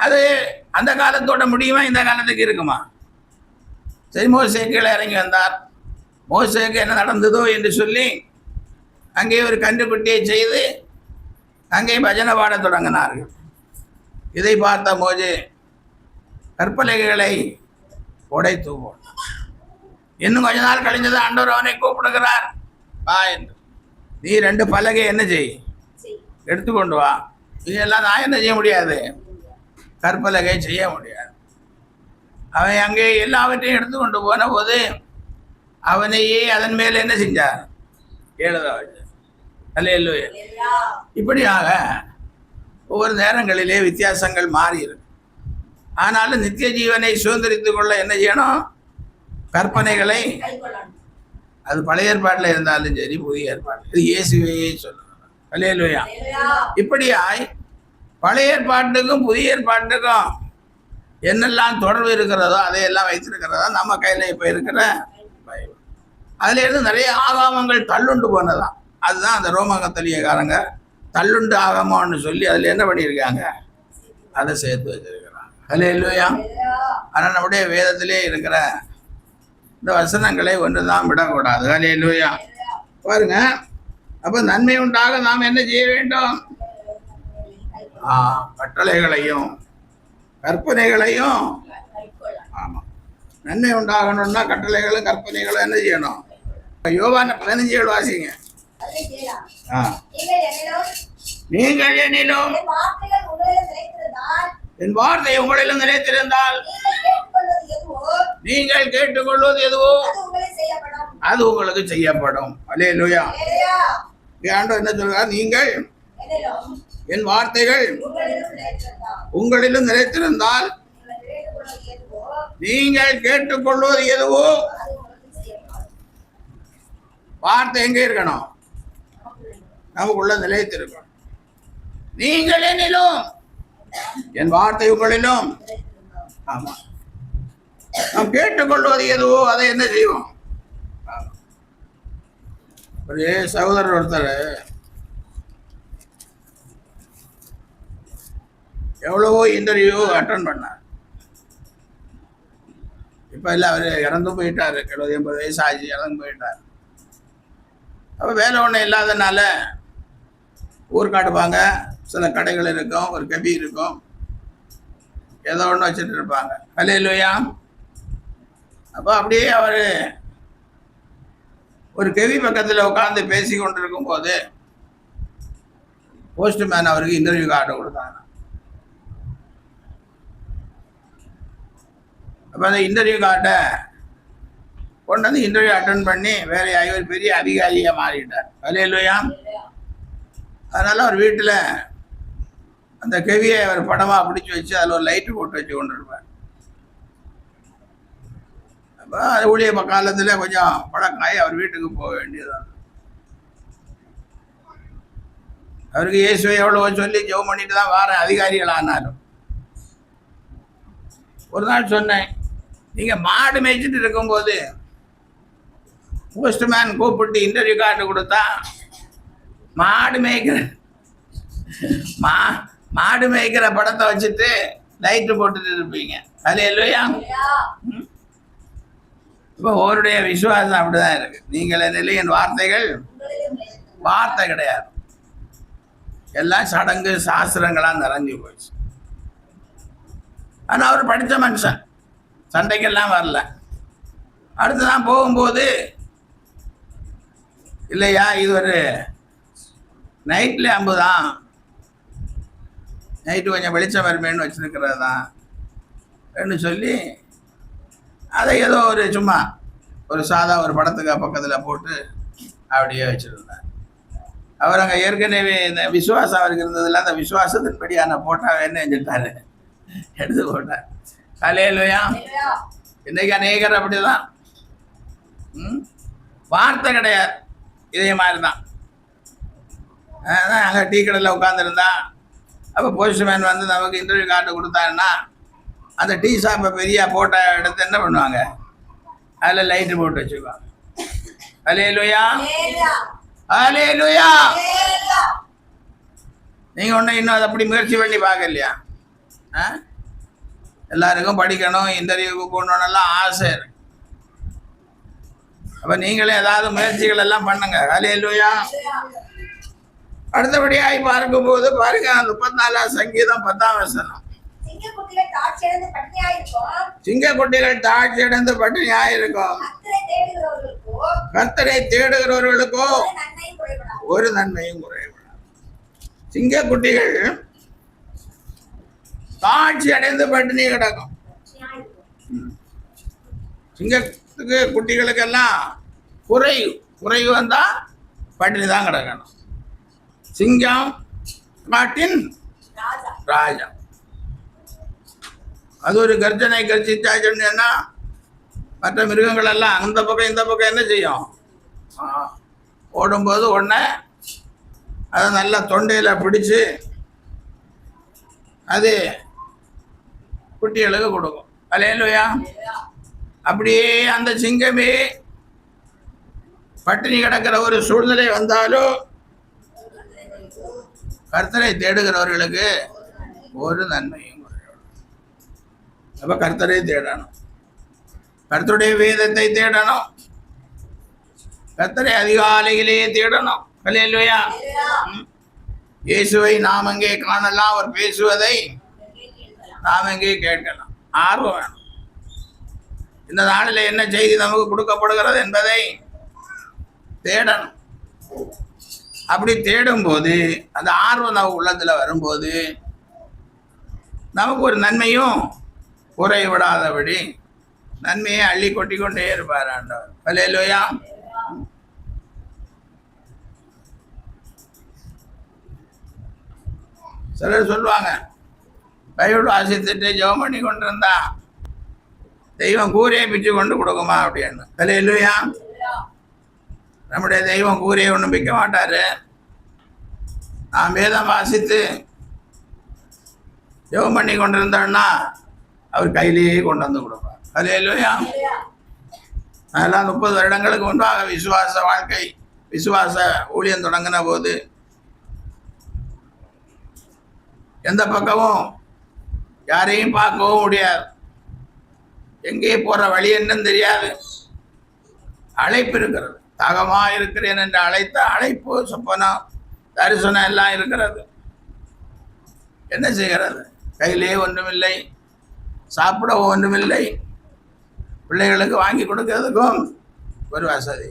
அது அந்த காலத்தோட முடியுமா, இந்த காலத்துக்கு இருக்குமா? சரி, மோசே கீழே இறங்கி வந்தார். மோசேக்கு என்ன நடந்ததோ என்று சொல்லி அங்கே ஒரு கன்றுக்குட்டியை செய்து அங்கே பஜனை பாட தொடங்கினார்கள். இதை பார்த்த மோசே கற்பலகைகளை உடைத்து போனார். இன்னும் கொஞ்ச நாள் கழிஞ்சது ஆண்டவர் அவனை கூப்பிடுகிறார், வா என்று. நீ 2 பலகை என்ன செய், எடுத்துக்கொண்டு வா. இதெல்லாம் நான் என்ன செய்ய முடியாது, கற்பலகை செய்ய முடியாது. அவன் அங்கே எல்லாவற்றையும் எடுத்துக்கொண்டு போன போது அவனையே அதன் மேல என்ன செஞ்சார், எழுத வச்சார். அல்லேலூயா. இப்படியாக ஒவ்வொரு நேரங்களிலே வித்தியாசங்கள் மாறி இருக்கு. ஆனாலும் நித்திய ஜீவனை சுதந்திரித்துக் கொள்ள என்ன செய்யணும், கற்பனைகளை. அது பழைய ஏற்பாட்டில் இருந்தாலும் சரி, புதிய ஏற்பாடு, இது இயேசுவே சொல்லணும். அல்லேலூயா. இப்படியாய் பழைய ஏற்பாட்டுக்கும் புதிய ஏற்பாட்டுக்கும் என்னெல்லாம் தொடர்பு இருக்கிறதோ அதையெல்லாம் வைத்திருக்கிறதா நம்ம கையில் இப்போ இருக்கிற பைபிள். அதுல இருந்து நிறைய ஆகாமங்கள் தள்ளுண்டு போனதான். அதுதான் அந்த ரோம கத்தோலிக்கக்காரங்க தள்ளுண்டு ஆகாமன்னு சொல்லி அதில் என்ன பண்ணியிருக்காங்க, அதை சேர்த்து வச்சிருக்கிறாங்க. அல்லேலூயா. ஆனால் நம்முடைய வேதத்திலே இருக்கிற இந்த வசனங்களை ஒன்று தான் விடக்கூடாது. அல்லேலூயா. பாருங்க, அப்போ நன்மை உண்டாக நாம் என்ன செய்ய வேண்டும், கட்டளைகளையும் கற்பனைகளையும். ஆமாம், நன்மை உண்டாகணும்னா கட்டளைகளும் கற்பனைகளும் என்ன செய்யணும். யோவான 15 வாசிங்க. நீங்கள் என்னிலும் என் வார்த்தை உங்களிலும் நிலைத்திருந்தால் நீங்கள் கேட்டுக்கொள்வது எதுவோ அது உங்களுக்கு செய்யப்படும். அல்லேலூயா. ஆண்டவர் என்ன சொல்றார், நீங்கள் என் வார்த்தைகள் உங்களிலும் நிலைத்திருந்தால் நீங்கள் கேட்டுக்கொள்வது எதுவோ. வார்த்தை எங்க இருக்கணும், நமக்குள்ள நிலைத்திருக்கணும். நீங்கள் என்னிலும் என் வார்த்தை உங்களிலும். ஆமா, நாம் கேட்டுக்கொள்வது எதுவோ அதை என்ன செய்வோம். ஒரு சகோதரர் ஒருத்தர் எவ்வளவோ இன்டர்வியூ அட்டன் பண்ணார். இப்போ இல்லை, அவர் இறந்து போயிட்டார். 70-80 வயசு ஆச்சு, இறந்து போயிட்டார். அப்போ வேலை ஒன்றும் இல்லாதனால ஊர் காட்டுவாங்க, சில கடைகள் இருக்கும், ஒரு கபி இருக்கும், ஏதோ ஒன்று வச்சுட்டு இருப்பாங்க. அல்லேலூயா. அப்போ அப்படியே அவர் ஒரு கவி பக்கத்தில் உட்காந்து பேசி கொண்டு இருக்கும் போது போஸ்ட்மேன் அவருக்கு இன்டர்வியூ கார்டு கொடுத்தாங்க. அப்போ அந்த இன்டர்வியூ கார்டை கொண்டு வந்து இன்டர்வியூ அட்டன் பண்ணி வேலையாகி ஒரு பெரிய அதிகாரியாக மாறிட்டார். அல்லேலூயா. அதனால் அவர் வீட்டில் அந்த கவியை அவர் படமாக பிடிச்சி வச்சு அதில் ஒரு லைட்டு போட்டு வச்சு கொண்டு இருப்பார். அப்போ அது ஊழிய காலத்தில் கொஞ்சம் பழக்காய் அவர் வீட்டுக்கு போக வேண்டியதான். அவருக்கு இயேசுவை எவ்வளோ சொல்லி ஜெபம் பண்ணிட்டு தான் வார அதிகாரிகள் ஆனாலும். ஒரு நாள் சொன்னேன், நீங்கள் மாடு மேய்ச்சிட்டு இருக்கும்போது போஸ்ட்மேன் கூப்பிட்டு இன்டர்வியூ கார்டு கொடுத்தா மாடு மேய்க்கிற படத்தை வச்சுட்டு லைட்டு போட்டுட்டு இருப்பீங்க. அல்லேலூயா. இப்போ அவருடைய விசுவாசம் அப்படிதான் இருக்கு. நீங்கள் என்னில் என் வார்த்தைகள், வார்த்தை கிடையாது, எல்லாம் சடங்கு சாஸ்திரங்களாக நிறைஞ்சு போச்சு. ஆனால் அவர் படித்த மனுஷன், சண்டைக்கெல்லாம் வரல. அடுத்துதான் போகும்போது இல்லையா இது ஒரு நைட்ல அம்பு தான், நைட்டு கொஞ்சம் வெளிச்சம் வருமேன்னு வச்சுருக்கிறது தான் சொல்லி அதை ஏதோ ஒரு சும்மா ஒரு சாதா ஒரு படத்துக்கு பக்கத்தில் போட்டு அப்படியே வச்சுருந்தார். அவர் அங்கே ஏற்கனவே இந்த விசுவாசம் அவருக்கு இருந்ததில்ல, அந்த விசுவாசத்தின்படியான போட்டாவை என்ன செஞ்சுட்டாரு, எடுத்து போட்டார். ஹல்லேலூயா. இன்னைக்கு அநேகர் அப்படிதான், வார்த்தை கிடையாது, இதே மாதிரி தான். அங்கே டீ கடையில் உட்காந்துருந்தா அப்போ போஸ்ட்மேன் வந்து நமக்கு இன்டர்வியூ கார்டு கொடுத்தாருன்னா அந்த டீ ஷாப்பை பெரிய போட்டோ எடுத்து என்ன பண்ணுவாங்க, அதில் லைட்டு போட்டு வச்சுக்குவாங்க. ஹல்லேலூயா, ஹல்லேலூயா. நீங்கள் ஒன்றும் இன்னும் அதை அப்படி முயற்சி பண்ணி பார்க்கலையா? எல்லாருக்கும் படிக்கணும், இன்டர்வியூக்கு போகணுன்னெல்லாம் ஆசை இருக்கு. அப்போ நீங்களே ஏதாவது முயற்சிகள் எல்லாம் பண்ணுங்க. ஹல்லேலூயா. அடுத்தபடியாய் பார்க்கும்போது பாருங்க, 34 சங்கீதம் 10ஆம் வசனம். சிங்கக்குட்டிகள் தாட்சி அடைந்து பட்டினியாயிருக்கும், கர்த்தரை தேடுகிறவர்களுக்கோ ஒரு நன்மையும் குறைவிடாது. சிங்கக்குட்டிகள் தாட்சி அடைந்து பட்டினி கிடக்கும். சிங்கத்துக்கு குட்டிகளுக்கெல்லாம் குறைவு வந்தா பட்டினி தான் கிடக்கணும். சிங்கம் காட்டின் ராஜா, அது ஒரு கர்ஜனை கர்ஜித்தாச்சுன்னா மற்ற மிருகங்கள் எல்லாம் அந்த பக்கம் இந்த பக்கம் என்ன செய்யும், ஓடும்போது உடனே அதை நல்லா தொண்டையில் பிடிச்சு அது குட்டிகளுக்கு கொடுக்கும். ஹல்லேலூயா. அப்படியே அந்த சிங்கமே பட்டினி கிடக்கிற ஒரு சூழ்நிலை வந்தாலும் கர்த்தரை தேடுகிறவர்களுக்கு ஒரு நன்மையும். அப்ப கர்த்தரை தேடணும், கர்த்தருடைய வேதத்தை தேடணும், கர்த்தரை அதிகாலையிலேயே தேடணும். ஹல்லேலூயா. இயேசுவை நாம் அங்கே காணலாம், அவர் பேசுவதை நாம் அங்கே கேட்கலாம். ஆர்வம் வேணும். இந்த நாளில் என்ன செய்தி நமக்கு கொடுக்கப்படுகிறது என்பதை தேடணும். அப்படி தேடும்போது அந்த ஆர்வம் நம்ம உள்ளத்தில் வரும்போது நமக்கு ஒரு நன்மையும் குறைவிடாதபடி நன்மையை அள்ளி கொட்டி கொண்டே இருப்பார் ஆண்டவர். ஹல்லேலூயா. சிலர் சொல்லுவாங்க, பைபிள் வாசித்துட்டு ஜெபம் பண்ணி கொண்டு இருந்தா தெய்வம் கூரையை பிச்சு கொண்டு கொடுக்குமா அப்படின்னு. ஹல்லேலூயா. நம்முடைய தெய்வம் கூரையை ஒன்றும் பிக்க மாட்டாரு. நாம் வேதம் வாசித்து ஜெபம் பண்ணி கொண்டு இருந்தோம்னா அவர் கையிலேயே கொண்டு வந்து கொடுப்பார். ஹல்லேலூயா. அதெல்லாம் 30 வருடங்களுக்கு முன்பாக விசுவாச வாழ்க்கை, விசுவாச ஊழியம் தொடங்கின போது எந்த பக்கமும் யாரையும் பார்க்கவும் முடியாது, எங்கே போற வழி என்னன்னு தெரியாது. அழைப்பு இருக்கிறது, தாகமா இருக்கிறேன் என்று அழைத்த அழைப்பு, சொப்பனம், தரிசனம் எல்லாம் இருக்கிறது. என்ன செய்கிறது? கையிலே ஒன்றுமில்லை, சாப்பிட ஒன்றுமில்லை, பிள்ளைகளுக்கு வாங்கி கொடுக்கிறதுக்கும் ஒரு வசதி.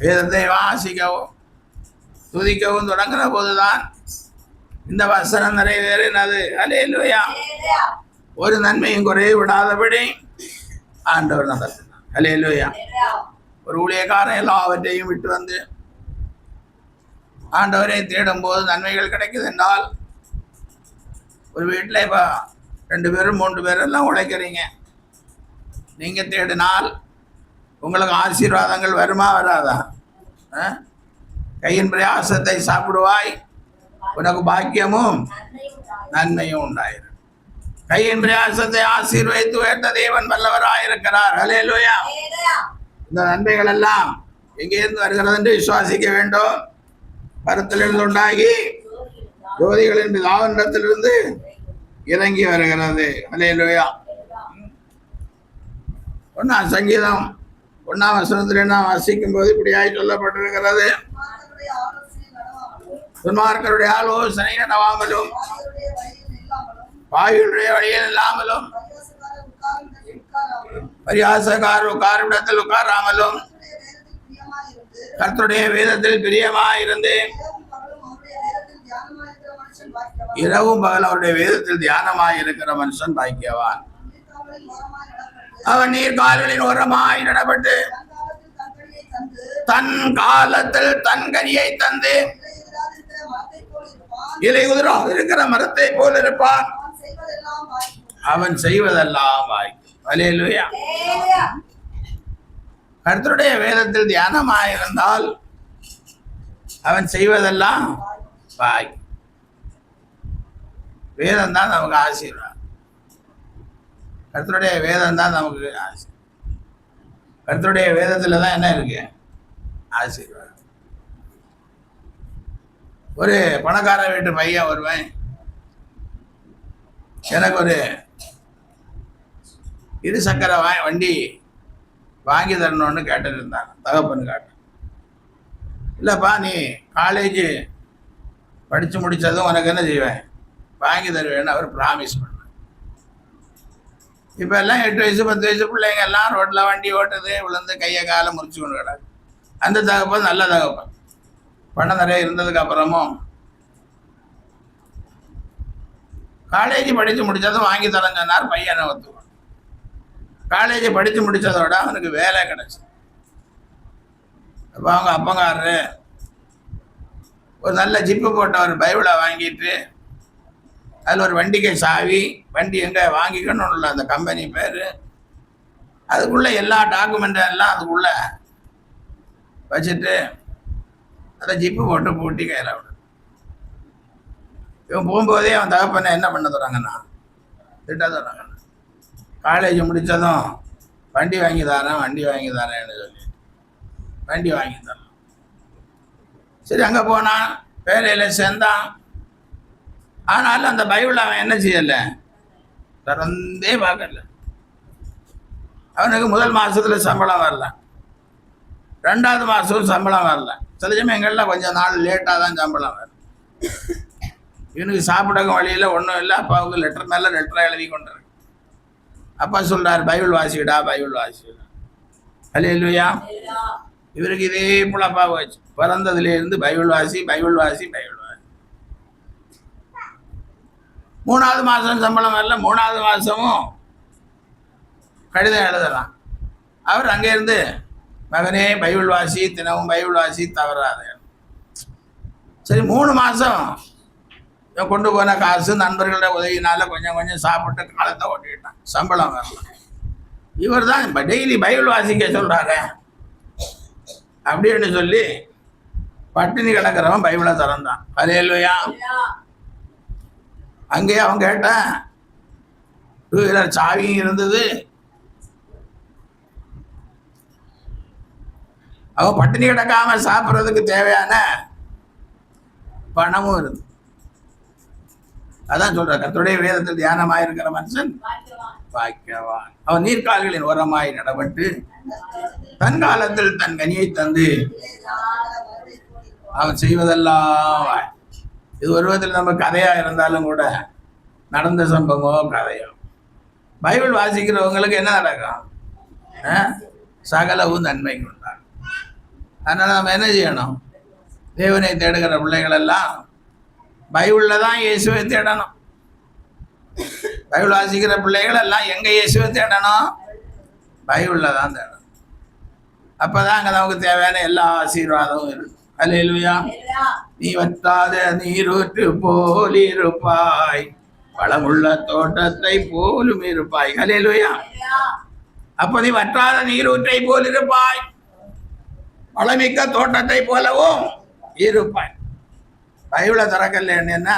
வேதத்தை வாசிக்கவும் துதிக்கவும் தொடங்கின போதுதான் இந்த வசனம் நிறைவேறினது. ஹல்லேலூயா. ஒரு நன்மையும் குறைய விடாதபடி ஆண்டவர் நடத்தினார். ஹல்லேலூயா. ஒரு ஊழியக்காரன் எல்லாவற்றையும் விட்டு வந்து ஆண்டவரை தேடும் போது நன்மைகள் கிடைக்குது என்றால், ஒரு வீட்டில் இப்போ 2 பேரும் 3 பேரும் எல்லாம் உழைக்கிறீங்க, நீங்கள் தேடினால் உங்களுக்கு ஆசீர்வாதங்கள் வருமா வராதா? கையின் பிரயாசத்தை சாப்பிடுவாய், உனக்கு பாக்கியமும் நன்மையும் உண்டாயிரும். கையின் பிரயாசத்தை ஆசீர்வதித்து உயர்த்த தேவன் வல்லவராயிருக்கிறார். ஹல்லேலூயா. இந்த நன்மைகள் எல்லாம் எங்கேருந்து வருகிறது என்று விசுவாசிக்க வேண்டும். பரத்திலிருந்து உண்டாகி ஜோதிகளின் பிதாவினிடத்திலிருந்து இறங்கி வருகிறது. ஹல்லேலூயா. 1ஆம் சங்கீதம் 1ஆம் வசனத்தில் நாம் வாசிக்கும் போது இப்படியாய் சொல்லப்பட்டிருக்கிறது, துன்மார்க்கருடைய ஆலோசனை நடவாமலும், பாவிகளுடைய வழியில் இல்லாமலும், பரியாசக்காரர் உட்காரிடத்தில் உட்காராமலும், கர்த்தருடைய வேதத்தில் பிரியமாயிருந்து இரவும் பகல் அவருடைய வேதத்தில் தியானமாய் இருக்கிற மனுஷன் பாக்கியவான். அவன் நீர்கால்களின் ஓரமாய் நடப்பட்டு தன் காலத்தில் தன் கனியை தந்து இலை உதிராக இருக்கிற மரத்தை போல் இருப்பான். அவன் செய்வதெல்லாம் வாய்க்கும். அல்லேலூயா. கர்த்தருடைய வேதத்தில் தியானமாயிருந்தால் அவன் செய்வதெல்லாம் வாய்க்கும். வேதம் தான் நமக்கு ஆசீர்வாதம். கர்த்தருடைய வேதம் தான் நமக்கு ஆசீர்வாதம். கர்த்தருடைய வேதத்தில் தான் என்ன இருக்கு? ஆசீர்வாதம். ஒரு பணக்கார வீட்டு பையன் வருவேன், எனக்கு ஒரு இருசக்கர வண்டி வாங்கி தரணும்னு கேட்டு இருந்தாங்க. தகப்பன்னு கேட்டேன். இல்லைப்பா, நீ காலேஜ் படித்து முடித்ததும் உனக்கு என்ன செய்வேன், வாங்கி தருவேன்னு அவர் ப்ராமிஸ் பண்ணார். இப்போ எல்லாம் 8 வயசு 10 வயசு பிள்ளைங்க எல்லாம் ரோட்டில் வண்டி ஓட்டுது, விழுந்து கையை காலை முறிச்சு கொண்டு கிடாது. அந்த தகப்பன் நல்ல தகப்பன். பணம் நிறைய இருந்ததுக்கு அப்புறமும் காலேஜ் படித்து முடித்ததும் வாங்கி தரேன் சொன்னார். பையனை ஒத்துக்கணும். காலேஜ் படித்து முடித்ததோட அவனுக்கு வேலை கிடச்சி. அப்போ அவங்க அப்பங்காரரு ஒரு நல்ல ஜிப்பு போட்ட ஒரு பைபிளை வாங்கிட்டு அதில் ஒரு வண்டிக்கு சாவி, வண்டி எங்கே வாங்கிக்கணும்னு உள்ள அந்த கம்பெனி பேர், அதுக்குள்ளே எல்லா டாக்குமெண்ட்டும் எல்லாம் அதுக்குள்ளே வச்சுட்டு அதை ஜிப்பு போட்டு பூட்டி கையில் விடு. இவன் போகும்போதே அவன் தகப்பனை என்ன பண்ண தராங்கண்ணா, திட்ட தராங்கண்ணா. காலேஜ் முடித்ததும் வண்டி வாங்கி தரேன் வண்டி வாங்கி தரேன்னு சொல்லி வண்டி வாங்கி தரேன். சரி, அங்கே போனான், வேலையில் சேர்ந்தான். ஆனாலும் அந்த பைபிள் அவன் என்ன செய்யலை, திறந்தே பார்க்கல. அவனுக்கு முதல் மாதத்தில் சம்பளம் வரல, 2வது மாதம் சம்பளம் வரல. சில சமயங்களில் கொஞ்சம் நாள் லேட்டாக தான் சம்பளம் வரும். இவனுக்கு சாப்பிடக்கும் வழியில் ஒன்றும் இல்லை. அப்பாவுக்கு லெட்டர் மேலே லெட்டராக எழுதி கொண்டு இருக்கு. அப்பா சொல்கிறார், பைபிள் வாசிவிடா, பைபிள் வாசிவிடா. அல்லேலூயா. இவருக்கு இதே போல் அப்பா வச்சு பிறந்ததுலேருந்து பைபிள் வாசி, பைபிள் வாசி, பைபிள் வாசி. 3வது மாதம் சம்பளம் வரல. 3வது மாதமும் கடிதம் எழுதலாம். அவர் அங்கேருந்து, மகனே பைபிள் வாசி, தினமும் பைபிள் வாசி, தவறாத. சரி, 3 மாதம் கொண்டு போன காசு நண்பர்களோட உதவினால கொஞ்சம் கொஞ்சம் சாப்பிட்டு காலத்தை ஓட்டிக்கிட்டான். சம்பளம் வரல. இவர் தான் இப்போ டெய்லி பைபிள் வாசிக்க சொல்கிறாரு அப்படின்னு சொல்லி பட்டினி கிடக்கிறவன் பைபிளை திறந்தான். அல்லேலூயா. அங்கேயே அவன் கேட்டான், 2 வீலர் சாவியும் இருந்தது. அவன் பட்டினி கிடக்காம சாப்பிட்றதுக்கு தேவையான பணமும் இருந்து. அதான் சொல்ற, கர்த்தருடைய வேதத்தில் தியானமாய் இருக்கிற மனுஷன் பாக்கியவான். அவன் நீர்க்கால்களின் ஓரமாய் நடப்பட்டு தன் காலத்தில் தன் கனியை தந்து அவன் செய்வதெல்லாம். இது ஒரு விதத்தில் நம்ம கதையா இருந்தாலும் கூட நடந்த சம்பவமோ கதையோ, பைபிள் வாசிக்கிறவங்களுக்கு என்ன நடக்கும், சகலவும் நன்மை கொண்டாங்க. அதனால நம்ம என்ன செய்யணும், தேவனை தேடுகிற பிள்ளைகள் எல்லாம் பைபிளில் தான் இயேசுவை தேடணும். பைபிள் வாசிக்கிற பிள்ளைகள் எல்லாம் எங்கே இயேசுவை தேடணும், பைபிளில் தான் தேடணும். அப்போ தான் அங்கே நமக்கு தேவையான எல்லா ஆசீர்வாதமும் இருக்கும். அல்லேலூயா. நீ வற்றாத நீரூற்று போல் இருப்பாய், வளமுள்ள தோட்டத்தை போலும் இருப்பாய். அல்லேலூயா. அப்போ நீ வற்றாத நீரூற்றை போல் இருப்பாய், வளமிக்க தோட்டத்தை போலவும் இருப்பாய். பைபிளை திறக்கல என்ன,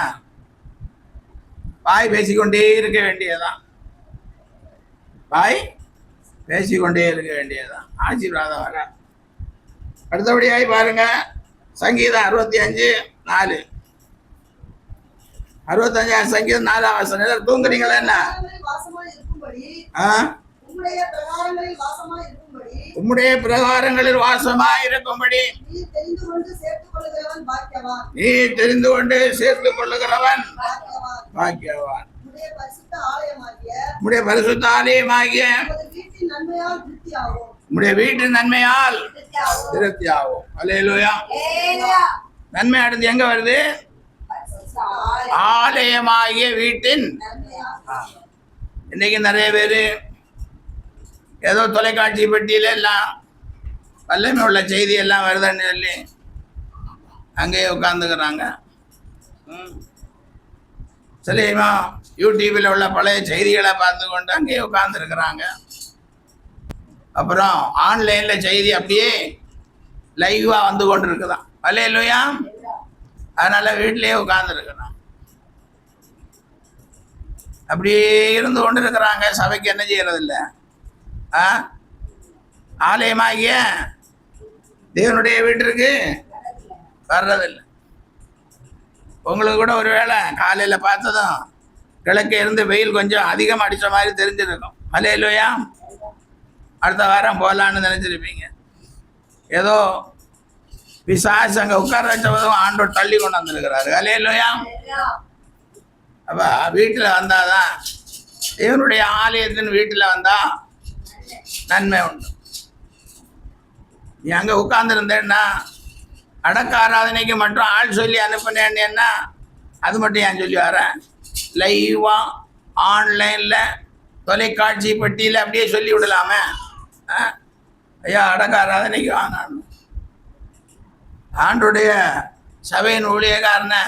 வாய் பேசிக்கொண்டே இருக்க வேண்டியதான். வாய் பேசிக்கொண்டே இருக்க வேண்டியதான். ஆசீர்வாதம் வர. அடுத்தபடியாய் பாருங்க, சங்கீதம் 65:4. 65 சங்கீதம் 4ஆம் வசனம். தூங்குறீங்களா என்ன? உம்முடைய பிரகாரங்களில் வாசமாய் இருக்கும்படி நீ தெரிந்து கொண்டு சேர்த்துக் கொள்ளுகிறவன் பாக்கியவான். உம்முடைய பரிசுத்த ஆலயமாகிய உங்களுடைய வீட்டின் நன்மையால் திருப்தி ஆகும். அல்லேலூயா. நன்மை அடுத்து எங்க வருது? ஆலயமாகிய வீட்டின். இன்னைக்கு நிறைய பேர் ஏதோ தொலைக்காட்சி பெட்டியில எல்லாம் வல்லமை உள்ள செய்தி எல்லாம் வருதுன்னு சொல்லி அங்கேயே உட்காந்துக்கிறாங்க. சரிமா, யூடியூப்பில் உள்ள பழைய செய்திகளை பார்த்து கொண்டு அங்கேயே உட்காந்துருக்குறாங்க. அப்புறம் ஆன்லைனில் செய்தி அப்படியே லைவாக வந்து கொண்டு இருக்குதான். அல்லேலூயா. அதனால் வீட்டிலேயே உட்காந்துருக்குறான். அப்படியே இருந்து கொண்டு இருக்கிறாங்க. சபைக்கு என்ன செய்யறதில்ல. ஆலயமாகிய தேவனுடைய வீட்டிற்கு வர்றதில்லை. உங்களுக்கு கூட ஒரு வேளை காலையில் பார்த்ததும் கிழக்கே இருந்து வெயில் கொஞ்சம் அதிகமாக அடித்த மாதிரி தெரிஞ்சிருக்கும். அல்லேலூயா. அடுத்த வாரம் போகலான்னு நினச்சிருப்பீங்க. ஏதோ பிசாசு அங்கே உட்கார வச்சவதும் ஆண்டோர் தள்ளி கொண்டு வந்துருக்கிறாரு. அல்லேலூயா. அப்போ வீட்டில் வந்தாதான், தேவனுடைய ஆலயத்தின் வீட்டில் வந்தால் நன்மை உண்டு. நீ அங்கே உட்கார்ந்துருந்தேன்னா அடக்க ஆராதனைக்கு மட்டும் ஆள் சொல்லி அனுப்பினேன்னா அது மட்டும் ஏன் சொல்லி வரேன்? லைவாக ஆன்லைனில் தொலைக்காட்சி பெட்டியில் அப்படியே சொல்லி விடலாமே. ஐயா அடக்க ஆராதனைக்கு வாங்க. ஆண்டுடைய சபையின் ஊழியக்காரனை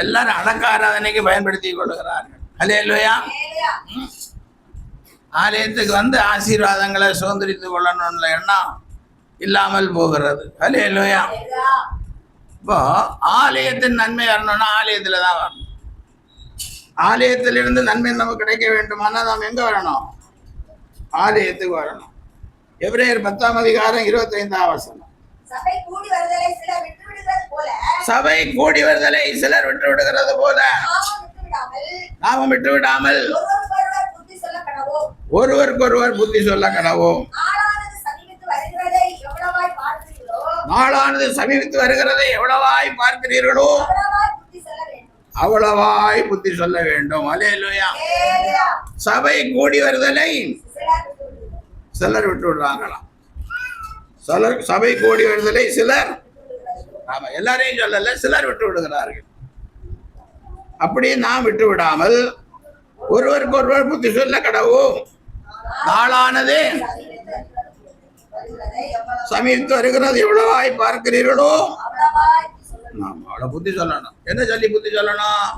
எல்லாரும் அடக்க ஆராதனைக்கு பயன்படுத்தி கொள்ளுகிறார்கள். அல்லேலூயா. ஆலயத்துக்கு வந்து ஆசீர்வாதங்களை சுதந்திரித்து கொள்ளணும்ல எண்ணம் இல்லாமல் போகிறது. அல்லேலூயா. இப்போ ஆலயத்தின் நன்மை வரணும்னா ஆலயத்தில் தான் வரணும். ஆலயத்திலிருந்து நன்மை நமக்கு கிடைக்க வேண்டுமானால் நாம் எங்கே வரணும்? ஆலயத்துக்கு வரணும். எபிரேயர் 10ஆம் அதிகாரம் 25ஆம் வசனம். சபை கூடி வருதலை சிலர் விட்டு விடுகிறது போல நாமும் விட்டு விடாமல் ஒருவருக்கொருவர் புத்தி சொல்ல கடவோம். நாளானது சமீபித்து வருகிறதை எவ்வளவாய் பார்க்கிறீர்களோ அவ்வளவாய் புத்தி சொல்ல வேண்டும். அல்லேலூயா. சபை கூடி வருதலை சிலர் விட்டு விடுறாங்களாம். சபை கூடி வருதலை சிலர், ஆமா எல்லாரையும் சொல்லல, சிலர் விட்டு விடுகிறார்கள். அப்படி நாம் விட்டு விடாமல் ஒருவருக்கு ஒருவர் புத்தி சொல்ல கடவோம். நாளானது சமீபத்து வருகிறது எவ்வளவாய் பார்க்கிறீர்களோ நாம் அவ்வளோ புத்தி சொல்லணும். என்ன சொல்லி புத்தி சொல்லணும்?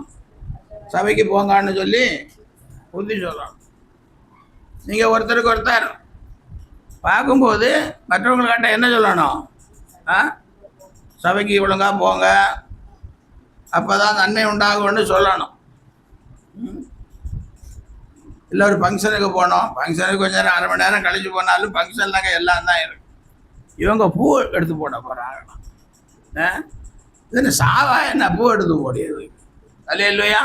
சபைக்கு போங்கன்னு சொல்லி புத்தி சொல்லணும். நீங்கள் ஒருத்தருக்கு ஒருத்தர் பார்க்கும்போது மற்றவங்கள்கிட்ட என்ன சொல்லணும்? சபைக்கு ஒழுங்காக போங்க, அப்போ தான் நன்மை உண்டாகும்னு சொல்லணும். இல்லை ஒரு ஃபங்க்ஷனுக்கு போனோம், ஃபங்க்ஷனுக்கு கொஞ்சம் நேரம் 1/2 மணி நேரம் கழிச்சு போனாலும் ஃபங்க்ஷன் தாங்க எல்லாம் தான் இருக்கு. இவங்க பூ எடுத்து போட போகிறாங்க. இது சாவா என்ன பூ எடுத்து போடியது? அல்லேலூயா.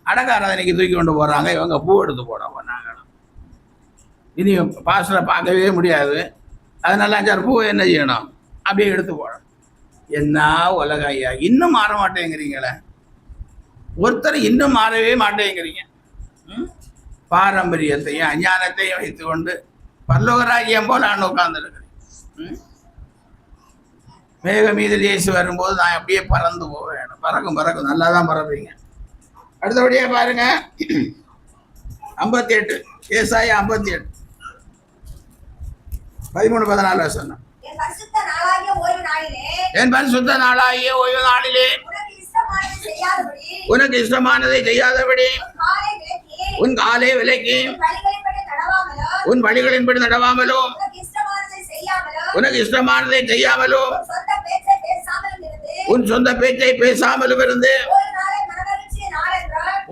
அடக்காராதனைக்கு தூக்கி கொண்டு போகிறாங்க, இவங்க பூ எடுத்து போட போனாங்க. இனி பாஸ்டரை பார்க்கவே முடியாது. அதனால 5-6 பூ என்ன செய்யணும்? அப்படியே எடுத்து போடணும். என்ன உலக ஐயா, இன்னும் மாற மாட்டேங்கிறீங்களே. ஒருத்தர் இன்னும் மாறவே மாட்டேங்கிறீங்க. பாரம்பரியத்தையும் அஞ்ஞானத்தையும் வைத்து கொண்டு பரலோகராஜ்யம் போல நான் உட்கார்ந்துருக்கிறேன். மேக மீதில் இயேசு வரும்போது நான் அப்படியே பறந்து போவேன். பறக்கும் நல்லா தான் பறப்பீங்க. அடுத்தபடியாக பாருங்க 58 ஏசாயா 58 13-14 சொன்னேன். என் பரிசுத்த நாளாகிய ஓய்வு நாளிலே உனக்கு இஷ்டமானதை செய்யாதபடி உன் காலை விலக்கி உன் வழிகளின்படி நடவாமலும் உனக்கு இஷ்டமானதை செய்யாமலும் உன் சொந்த பேச்சை பேசாமலும் இருந்து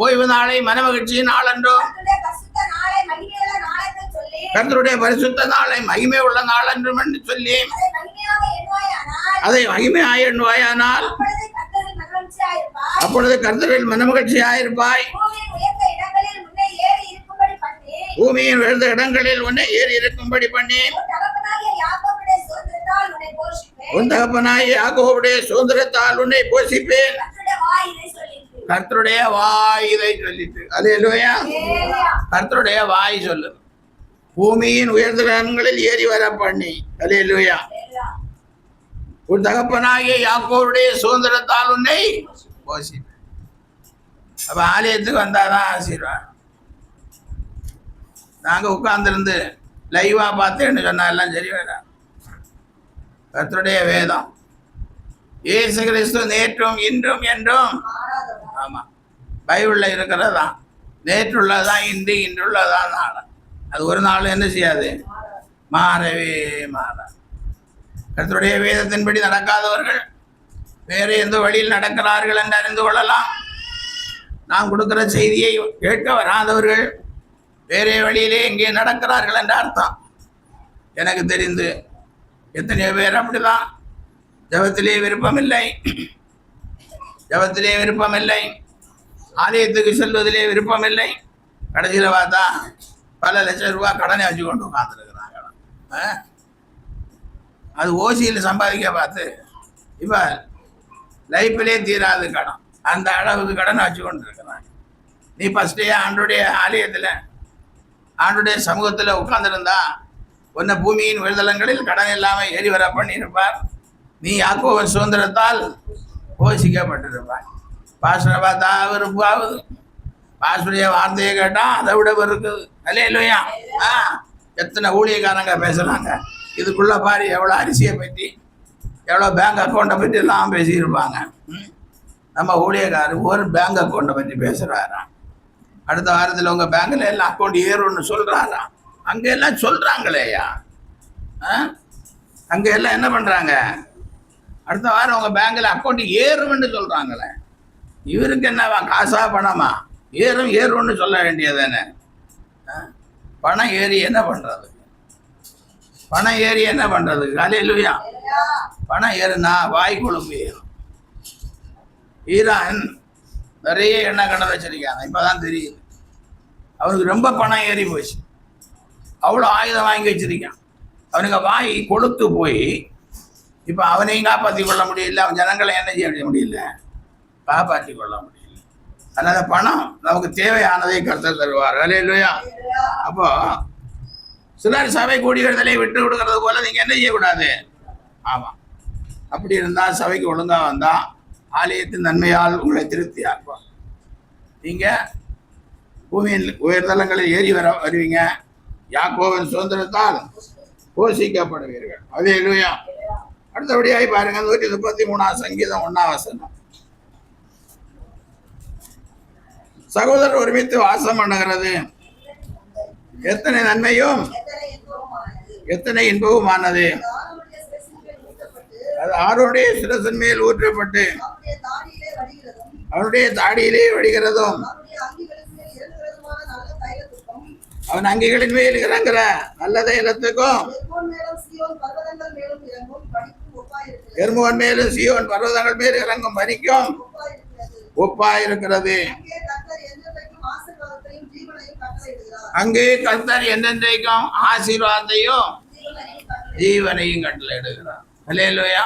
ஓய்வு நாளை மனமகிழ்ச்சியின் நாள் என்றும் கர்த்தருடைய பரிசுத்த நாளை மகிமை உள்ள நாள் என்றும் என்று சொல்லி அதை மகிமையாய் எண்ணுவாயானால் அப்பொழுது கர்த்தரில் மனமகிழ்ச்சியாயிருப்பாய். பூமியின் உயர்ந்த இடங்களில் உன்னை ஏறி இருக்கும்படி பண்ணி உன் தகப்பனாய் யாக்கோபுடைய சுதந்திரத்தால் உன்னை போஷிப்பேன். கர்த்தருடைய வாய் இதை சொல்லிட்டு. அல்லேலூயா. கர்த்தருடைய வாய் சொல்லுது. பூமியின் உயர்தலங்களில் ஏறி வர பண்ணி. அல்லேலூயா. உன் தகப்பனாகிய யாக்கோவுடைய சுதந்திரத்தால் உன்னை போஷிப்பேன். அப்ப ஆலயத்துக்கு வந்தாதான் ஆசீர்வாதம். நாங்க உட்கார்ந்துருந்து லைவா பார்த்தேன்னு சொன்னா எல்லாம் சரி வேண்டாம். கர்த்தருடைய வேதம் இயேசு கிறிஸ்து நேற்றும் இன்றும் என்றும். ஆமா, பைபிள்ல இருக்கிறதான் நேற்றுள்ளதான் இன்று இன்றுள்ளதான் நாளை. அது ஒரு நாள் என்ன செய்யாது, மாறவே மாறாது. கர்த்தருடைய வேதத்தின்படி நடக்காதவர்கள் வேறு எந்த வழியில் நடக்கிறார்கள் என்று அறிந்து கொள்ளலாம். நாம் கொடுக்கிற செய்தியை கேட்க வராதவர்கள் வேறே வழியிலே எங்கே நடக்கிறார்கள் என்ற அர்த்தம். எனக்கு தெரிந்து எத்தனையோ பேர் அப்படிதான். ஜபத்திலே விருப்பமில்லை, ஜபத்திலே விருப்பமில்லை, ஆலயத்துக்கு செல்வதிலே விருப்பமில்லை. கடைசியில் பார்த்தா பல லட்சம் ரூபாய் கடனை வச்சு கொண்டு உட்காந்துருக்கிறாங்க. அது ஓசியில் சம்பாதிக்க பார்த்து இப்போ லைஃப்லேயே தீராது கடன். அந்த அளவுக்கு கடனை வச்சு கொண்டு இருக்கிறாங்க. நீ ஃபஸ்ட்டே ஆண்டுடைய ஆலயத்தில் ஆண்டுடைய சமூகத்தில் உட்கார்ந்துருந்தா உன்னை பூமியின் விழுதலங்களில் கடன் இல்லாமல் ஏறி வர பண்ணியிருப்பார். நீ யாக்கோவின் சுதந்திரத்தால் போஷிக்கப்பட்டிருப்பார். பாஸ்டரை பார்த்தா விருப்பாகுது, பாஸ்டருடைய வார்த்தையை கேட்டால் அதை விட இருக்குது. அல்லேலூயா. எத்தனை ஊழியக்காரங்க பேசுகிறாங்க. இதுக்குள்ளே பாரு எவ்வளோ அரிசியை பற்றி, எவ்வளோ பேங்க் அக்கௌண்ட்டை பற்றி எல்லாம் பேசியிருப்பாங்க. நம்ம ஊழியக்காரர் ஒரு பேங்க் அக்கௌண்ட்டை பற்றி பேசுகிறாராம். அடுத்த வாரத்தில் உங்கள் பேங்கில் எல்லாம் அக்கௌண்ட் ஏறும்னு சொல்கிறாராம். அங்கே எல்லாம் சொல்கிறாங்களேயா, அங்கே எல்லாம் என்ன பண்ணுறாங்க, அடுத்த வாரம் உங்கள் பேங்கில் அக்கௌண்ட் ஏறும்னு சொல்கிறாங்களே. இவருக்கு என்னவா, காசா பணமா? ஏறும்னு சொல்ல வேண்டியதானே. பணம் ஏறி என்ன பண்ணுறது, பணம் ஏறி என்ன பண்ணுறது? அல்லேலூயா. பணம் ஏறுனா வாய் கொழும்பு ஏறும். ஈரான் நிறைய எண்ணெய் கிணறு வச்சிருக்காங்க. இப்போ தான் தெரியுது அவனுக்கு ரொம்ப பணம் ஏறி போச்சு. அவ்வளோ ஆயுதம் வாங்கி வச்சிருக்கான். அவனுக்கு வாய் கொளுத்து போய் இப்போ அவனையும் காப்பாற்றி கொள்ள முடியல, அவன் ஜனங்களை என்ன செய்ய முடியல, காப்பாற்றி கொள்ள முடியல. அதனால் பணம் நமக்கு தேவையானதை கர்த்தர் தருவார். அல்லேலூயா. அப்போ சிலர் சபை கூடியவர்களை விட்டு கொடுக்கறது போல நீங்கள் என்ன செய்யக்கூடாது. ஆமாம், அப்படி இருந்தால் சபைக்கு ஒழுங்காக வந்தால் ஆலயத்தின் நன்மையால் உங்களை திருப்தி ஆக்குவார். நீங்கள் பூமியின் உயர்தலங்களில் ஏறி வருவீங்க. யாக்கோவின் சுதந்திரத்தால் போஷிக்கப்படுவீர்கள். அல்லேலூயா. அடுத்தபடியாகி பாருங்க, 133 சங்கீதம் 1 வசனம். சகோதரர் ஒருமித்து வாசம் பண்ணுகிறது எத்தனை நன்மையும் எத்தனை இன்பவுமானது. அது ஆரோடைய சிரசின் மேல் ஊற்றப்பட்டு அவனுடைய தாடியிலே வடிகிறதும் அவன் அங்கிகளின் மேல் இறங்குற நல்ல தைலத்துக்கும் எர்மோன் மேலும் சீயோன் பர்வதங்கள் மேல் இறங்கும் பனிக்கும் ஒப்பாயிருக்கிறது. அங்கே கர்த்தர் என்றென்றைக்கும் ஆசீர்வாதத்தையும் ஜீவனையும் கட்டளையிடுகிறார். அல்லேலூயா.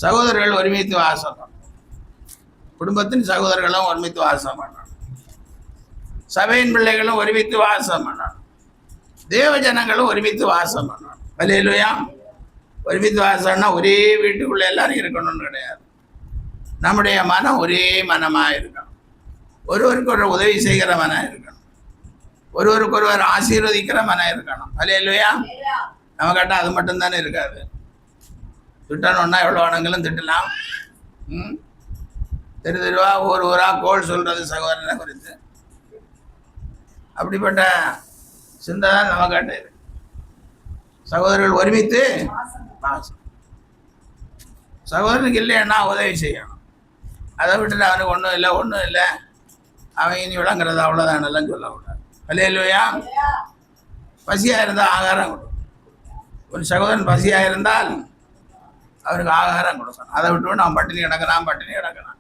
சகோதரர்கள் ஒருமித்து வாசம் பண்ணணும். குடும்பத்தின் சகோதரர்களும் ஒருமித்து வாசம் பண்ணணும். சபையின் பிள்ளைகளும் ஒருமித்து வாசம் பண்ணணும். தேவ ஜனங்களும் ஒருமித்து வாசம் பண்ணணும். அல்லேலூயா. ஒருமித்து வாசம்னா ஒரே வீட்டுக்குள்ள எல்லாரும் இருக்கணும்னு கிடையாது. நம்முடைய மனம் ஒரே மனமாக இருக்கணும். ஒருவருக்கு ஒரு உதவி செய்கிற மனம் இருக்கணும். ஒருவருக்கு ஒருவர் ஆசீர்வதிக்கிற மனம் இருக்கணும். அல்லேலூயா. நம்ம கேட்டால் அது மட்டும்தானே இருக்காது. திட்டணும்னா எவ்வளோ வேணுங்களும் திட்டலாம். தெருவா ஒரு ஊராக கோல் சொல்கிறது சகோதரனை குறித்து. அப்படிப்பட்ட சிந்தை தான் நம்ம கேட்டது. சகோதரர்கள் ஒருமித்து வாசம். சகோதரனுக்கு இல்லைன்னா உதவி செய்யணும். அதை விட்டுட்டு அவனுக்கு ஒன்றும் இல்லை அவன் இனி விளங்குறது அவ்வளோதான் எல்லாம் சொல்லக்கூடாது. அல்லேலூயா. பசியாக இருந்தால் ஆகாரம் கொடு. ஒரு சகோதரன் பசியாக இருந்தால் அவனுக்கு ஆகாரம் கொடுக்கணும். அதை விட்டு அவன் பட்டினி கிடக்கிறான்.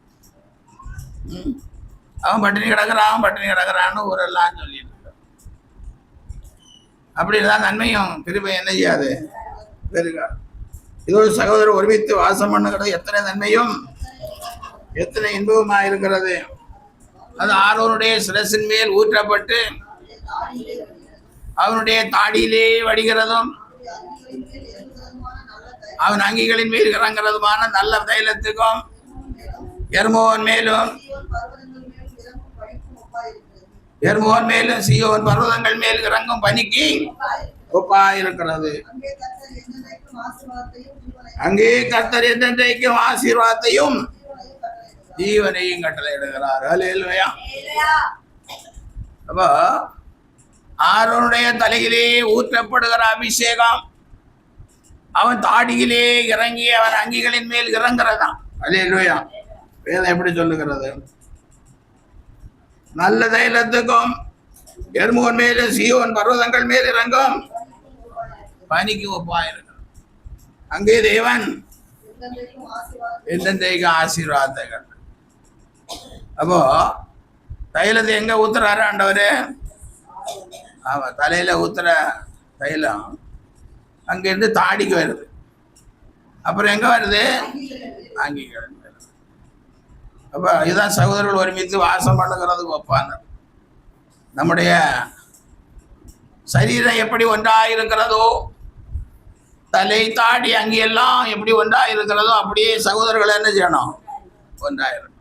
அவன் பட்டினி கிடக்கிறான்னு ஊரெல்லாம் சொல்லிட்டு இருக்கான். அப்படி இருந்தால் நன்மையும் திருப்பி என்ன செய்யாது, பெருகாது. இதோடு சகோதரர் ஒருமித்து வாசம் பண்ணுகிறது எத்தனை நன்மையும் எத்தனை இன்பவுமாக இருக்கிறது. அது ஆரோனுடைய சிரசின் மேல் ஊற்றப்பட்டு அவனுடைய தாடியிலே வடிகிறதும் அவன் அங்கிகளின் மேல் இறங்குறதுமான நல்ல தைலத்துக்கும் எர்மோன் மேலும் சீயோன் பர்வதங்கள் மேல் இறங்கும் பனிக்கு ஒப்பா இருக்கிறது. அங்கே கர்த்தர் என்றென்றைக்கும் ஆசீர்வாதத்தையும் ஜீவனையும் கட்டளையிடுகிறார். ஹல்லேலூயா. அப்போ ஆரோனுடைய தலையிலே ஊற்றப்படுகிற அபிஷேகம் அவன் தாடியிலே இறங்கி அவன் அங்கிகளின் மேல் இறங்குறதான். ஹல்லேலூயா. வேதம் எப்படி சொல்லுகிறது? நல்ல தைலத்துக்கும் எர்மோன் மேலும் சீயோன் பர்வதங்கள் மேல் இறங்கும் பனிக்கு ஒப்பா இருக்கிறது. அங்கே தேவன் எந்தெந்தைக்கு ஆசீர்வாதங்கள். அப்போ தைலத்தை எங்க ஊத்துறாரு ஆண்டவரு? ஆமா, தலையில ஊத்துற தைலம் அங்கிருந்து தாடிக்கு வருது. அப்புறம் எங்க வருது? அங்கிகள். அப்ப இதுதான் சகோதரர்கள் ஒருமித்து வாசம் பண்ணுகிறதுக்கு ஒப்பாங்க. நம்முடைய சரீரம் எப்படி ஒன்றாயிருக்கிறதோ, தலை தாடி அங்கெல்லாம் எப்படி ஒன்றாயிருக்கிறதோ அப்படியே சகோதரர்கள் என்ன செய்யணும்? ஒன்றாயிரும்.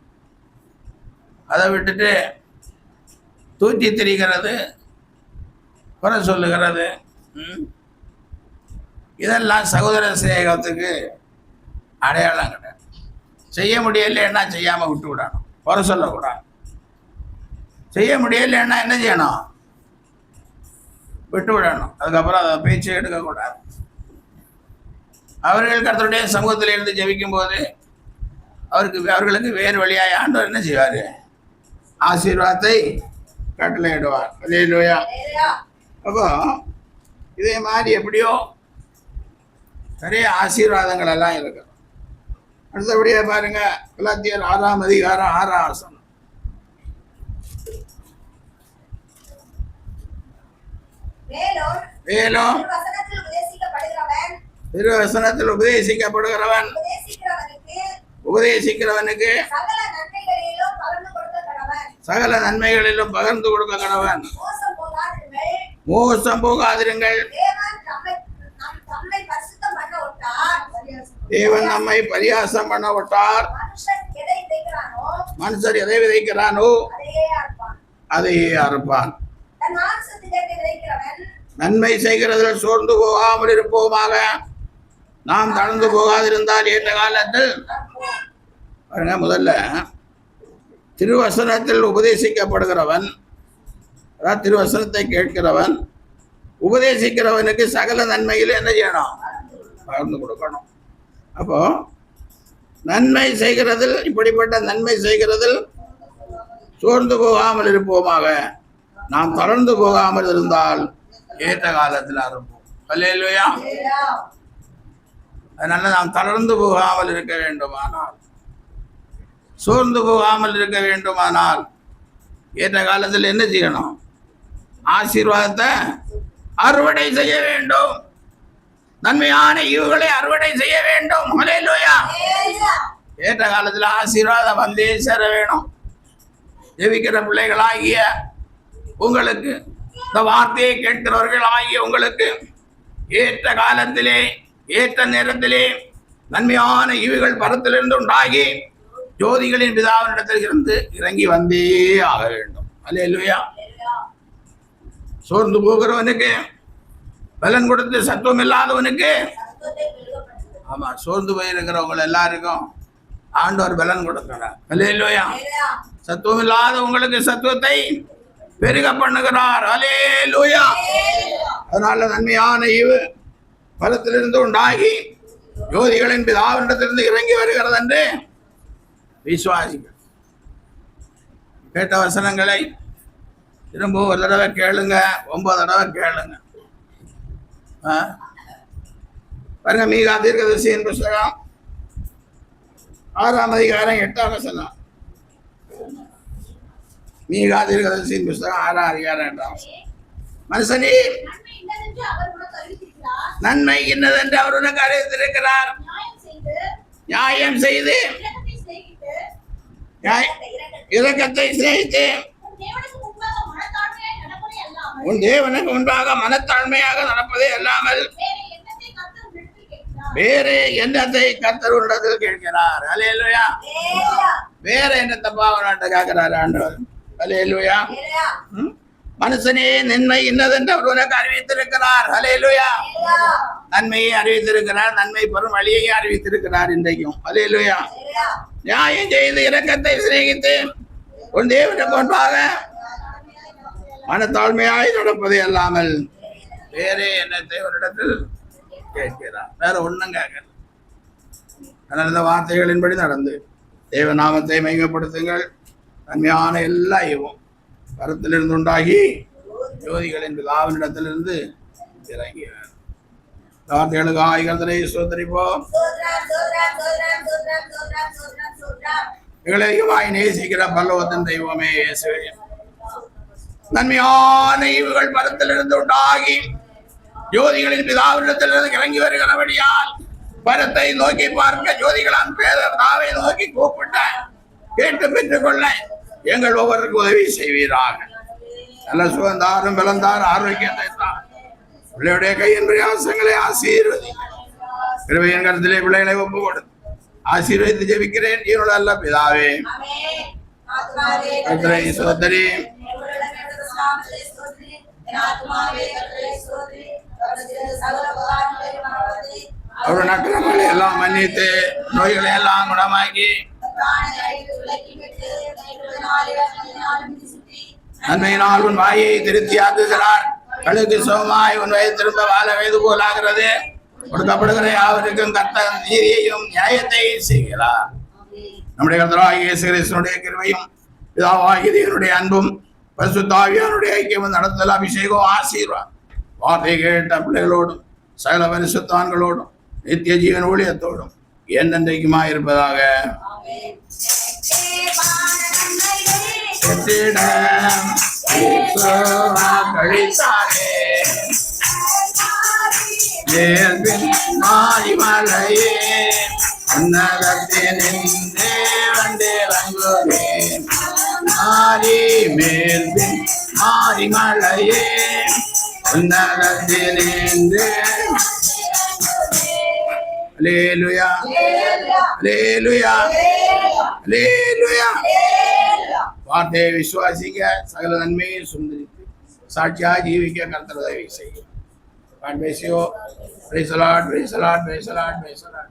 அதை விட்டுட்டு தூக்கி திரிகிறது, குறை சொல்லுகிறது, இதெல்லாம் சகோதர சிநேகத்துக்கு அடையாளம் கிடையாது. செய்ய முடியலைன்னா செய்யாமல் விட்டு விடணும், குறை சொல்லக்கூடாது. செய்ய முடியலைன்னா என்ன செய்யணும்? விட்டு விடணும். அதுக்கப்புறம் அதை பேச்சு எடுக்கக்கூடாது. அவர்கள் கர்த்தருடைய சமூகத்தில் இருந்து ஜெபிக்கும் போது அவர்களுக்கு வேறு வழியாய் ஆண்டவர் என்ன செய்வார்? ஆசீர்வாதத்தை கட்டளையிடுவார். அல்லேலூயா. அப்போ இதே மாதிரி எப்படியோ நிறைய ஆசீர்வாதங்கள் எல்லாம் இருக்கு. அடுத்தபடியா பாருங்க, கலாத்தியர் 6ஆம் அதிகாரம் 6ஆம் வசனம். மேலும் திருவசனத்தில் உபதேசிக்கப்படுகிறவன் உபதேசிக்கிறவனுக்கு சகல நன்மைகளிலும் பகிர்ந்து கொடுக்க கடவன். மோசம் போகாதிருங்கள். தேவன் நம்மை பரியாசம் பண்ண விட்டார். மனுஷர் எதை விதைக்கிறானோ அதையே அறுப்பான். நன்மை செய்கிறதில் சோர்ந்து போகாமல் இருப்போமாக. நாம் தளர்ந்து போகாதிருந்தால் ஏற்ற காலத்தில் பாருங்க, முதல்ல திருவசனத்தில் உபதேசிக்கப்படுகிறவன், அதாவது திருவசனத்தை கேட்கிறவன், உபதேசிக்கிறவனுக்கு சகல நன்மையில் என்ன செய்யணும்? பகிர்ந்து கொடுக்கணும். அப்போ நன்மை செய்கிறதில், இப்படிப்பட்ட நன்மை செய்கிறதில் சோர்ந்து போகாமல் இருப்போமாக. நாம் தளர்ந்து போகாமல் இருந்தால் ஏற்ற காலத்தில் அறுப்போம். அல்லேலூயா. அதனால நாம் தளர்ந்து போகாமல் இருக்க வேண்டுமானால், சோர்ந்து போகாமல் இருக்க வேண்டுமானால் ஏற்ற காலத்தில் என்ன செய்யணும்? ஆசீர்வாதத்தை அறுவடை செய்ய வேண்டும். நன்மையான ஈவுகளை அறுவடை செய்ய வேண்டும். அல்லேலூயா. ஏற்ற காலத்தில் ஆசீர்வாதம் வந்தே சேர வேணும். ஜெபிக்கிற பிள்ளைகளாகிய உங்களுக்கு, இந்த வார்த்தையை கேட்கிறவர்கள் ஆகிய உங்களுக்கு ஏற்ற காலத்திலே ஏற்ற நேரத்திலே நன்மையான ஈவுகள் பரத்திலிருந்து உண்டாகி ஜோதிகளின் பிதாவினிடத்தில் இருந்து இறங்கி வந்தே ஆக வேண்டும். அல்லேலூயா. சோர்ந்து போகிறவனுக்கு பலன் கொடுத்து, சத்துவம் இல்லாதவனுக்கு, ஆமா, சோர்ந்து போயிருக்கிறவங்க எல்லாருக்கும் ஆண்டவர் பலன் கொடுக்கிறார். அல்லேலூயா. சத்துவம் இல்லாதவங்களுக்கு சத்துவத்தை பெருக பண்ணுகிறார். அல்லேலூயா. அதனால நன்மையான ஈவு பலத்திலிருந்து உண்டாகி ஜோதிகளின் பிதாவினிடத்திலிருந்து இறங்கி வருகிறது என்று விசுவாசிகள். கேட்ட வசனங்களை திரும்ப ஒரு தடவை கேளுங்க, 9 தடவை கேளுங்க. பாருங்க, மீகா தீர்க்கதரிசியின் புத்தகம் 6ஆம் அதிகாரம் 8ஆம் வசனம். மீகா தீர்க்கதரிசியின் புத்தகம் 6ஆம் அதிகாரம் 8ஆம் வசனம். மனுஷனே, நன்மை இன்னதென்று அவர் உனக்கு அறிவித்திருக்கிறார். நியாயம் செய்து இரக்கத்தை சிநேகித்து உன் தேவனுக்கு முன்பாக மனத்தாழ்மையாக நடப்பதே அல்லாமல் வேறு என்னத்தை கர்த்தர் உன்னிடத்தில் கேட்கிறார். அல்லேலூயா. வேற என்னத்தப்பா அவனாட்ட கேட்கிறார் ஆண்டவர். அல்லேலூயா. மனுஷனே நன்மை இன்னதென்று அவர் உனக்கு அறிவித்திருக்கிறார். அல்லேலூயா. நன்மையை அறிவித்திருக்கிறார், நன்மை பெறும் வழியை அறிவித்திருக்கிறார். இன்றைக்கும் அல்லேலூயா. நியாயம் செய்து இரக்கத்தை சிநேகித்து உன் தேவனுக்கு முன்பாக மனத்தாழ்மையாய் நடப்பதே அல்லாமல் வேறே என்னத்தை அவரிடத்தில் கேட்கிறார். வேற ஒண்ணும் கேட்கல. நடந்த வார்த்தைகளின்படி நடந்து தேவநாமத்தை மையப்படுத்துங்கள். நன்மையான எல்லா ஈவும் கருத்திலிருந்து உண்டாகி ஜோதிகளின் பிதாவினிடத்திலிருந்து இறங்கி வார்த்தைகளுக்கு ஆய்களை சோதரிப்போம். எங்களையுமாய் நேசிக்கிற பல்லவத்தின் தெய்வமே இயேசுவே, நன்மையான ஈவுகள் பரத்திலிருந்து உண்டாகி ஜோதிகளின் பிதாவினிடத்திலிருந்து இறங்கி வருகிறபடியால் பரத்தை நோக்கி பார்க்க ஜோதிகளான் பேதாவை நோக்கி கூப்பிட்ட கேட்டு பெற்றுக் கொள்ள எங்கள் ஒவ்வொருக்கும் உதவி செய்வீராக. நல்ல சுகந்தாரும் பலந்தார் ஆரோக்கியத்தை தான் பிள்ளையுடைய கையின் பிரயாசங்களை ஆசீர்வதி. கிருபையின் கருத்திலே பிள்ளைகளை ஒப்பு கொடுத்து ஆசீர்வதித்து ஜெபிக்கிறேன் ஈரோடு அல்ல பிதாவே. சோதரி அவருடைய நக்கரங்களை எல்லாம் மன்னித்து நோய்களை எல்லாம் குணமாக்கி நன்மையினால் உன் வாயை திருப்தியாக்குகிறார். கழுக்கு சோமாய் உன் வயது திரும்ப வாழ வயது போலாகிறது. கொடுக்கப்படுகிற யாவருக்கும் கர்த்தர் நீதியையும் நியாயத்தையும் செய்கிறார். நம்முடைய கர்த்தராகிய இயேசு கிறிஸ்துவினுடைய கிருபையும் பிதாவாகிய தேவனுடைய அன்பும் பரிசுத்த ஆவியானுடைய ஐக்கியமும் நடத்தல் அபிஷேகம் ஆசீர்வாதம் வார்த்தை கேட்ட பிள்ளைகளோடும் சகல பரிசுத்தான்களோடும் நித்திய ஜீவன் ஊழியத்தோடும் என்றென்றைக்குமா இருப்பதாக. மாரிமலையே உன்னதத்தின் வந்தே வங்குவேன் மாரி மேல்பின் மாரிமலையே உன்னதத்தின் அல்லேலூயா அல்லேலூயா அல்லேலூயா. வார்த்தையை விசுவாசிக்க சகல நன்மையை சுந்தரித்து சாட்சியாக ஜீவிக்க கர்த்தர் உதவி செய்யும். God bless you. Praise the Lord, praise the Lord, praise the Lord, praise the Lord.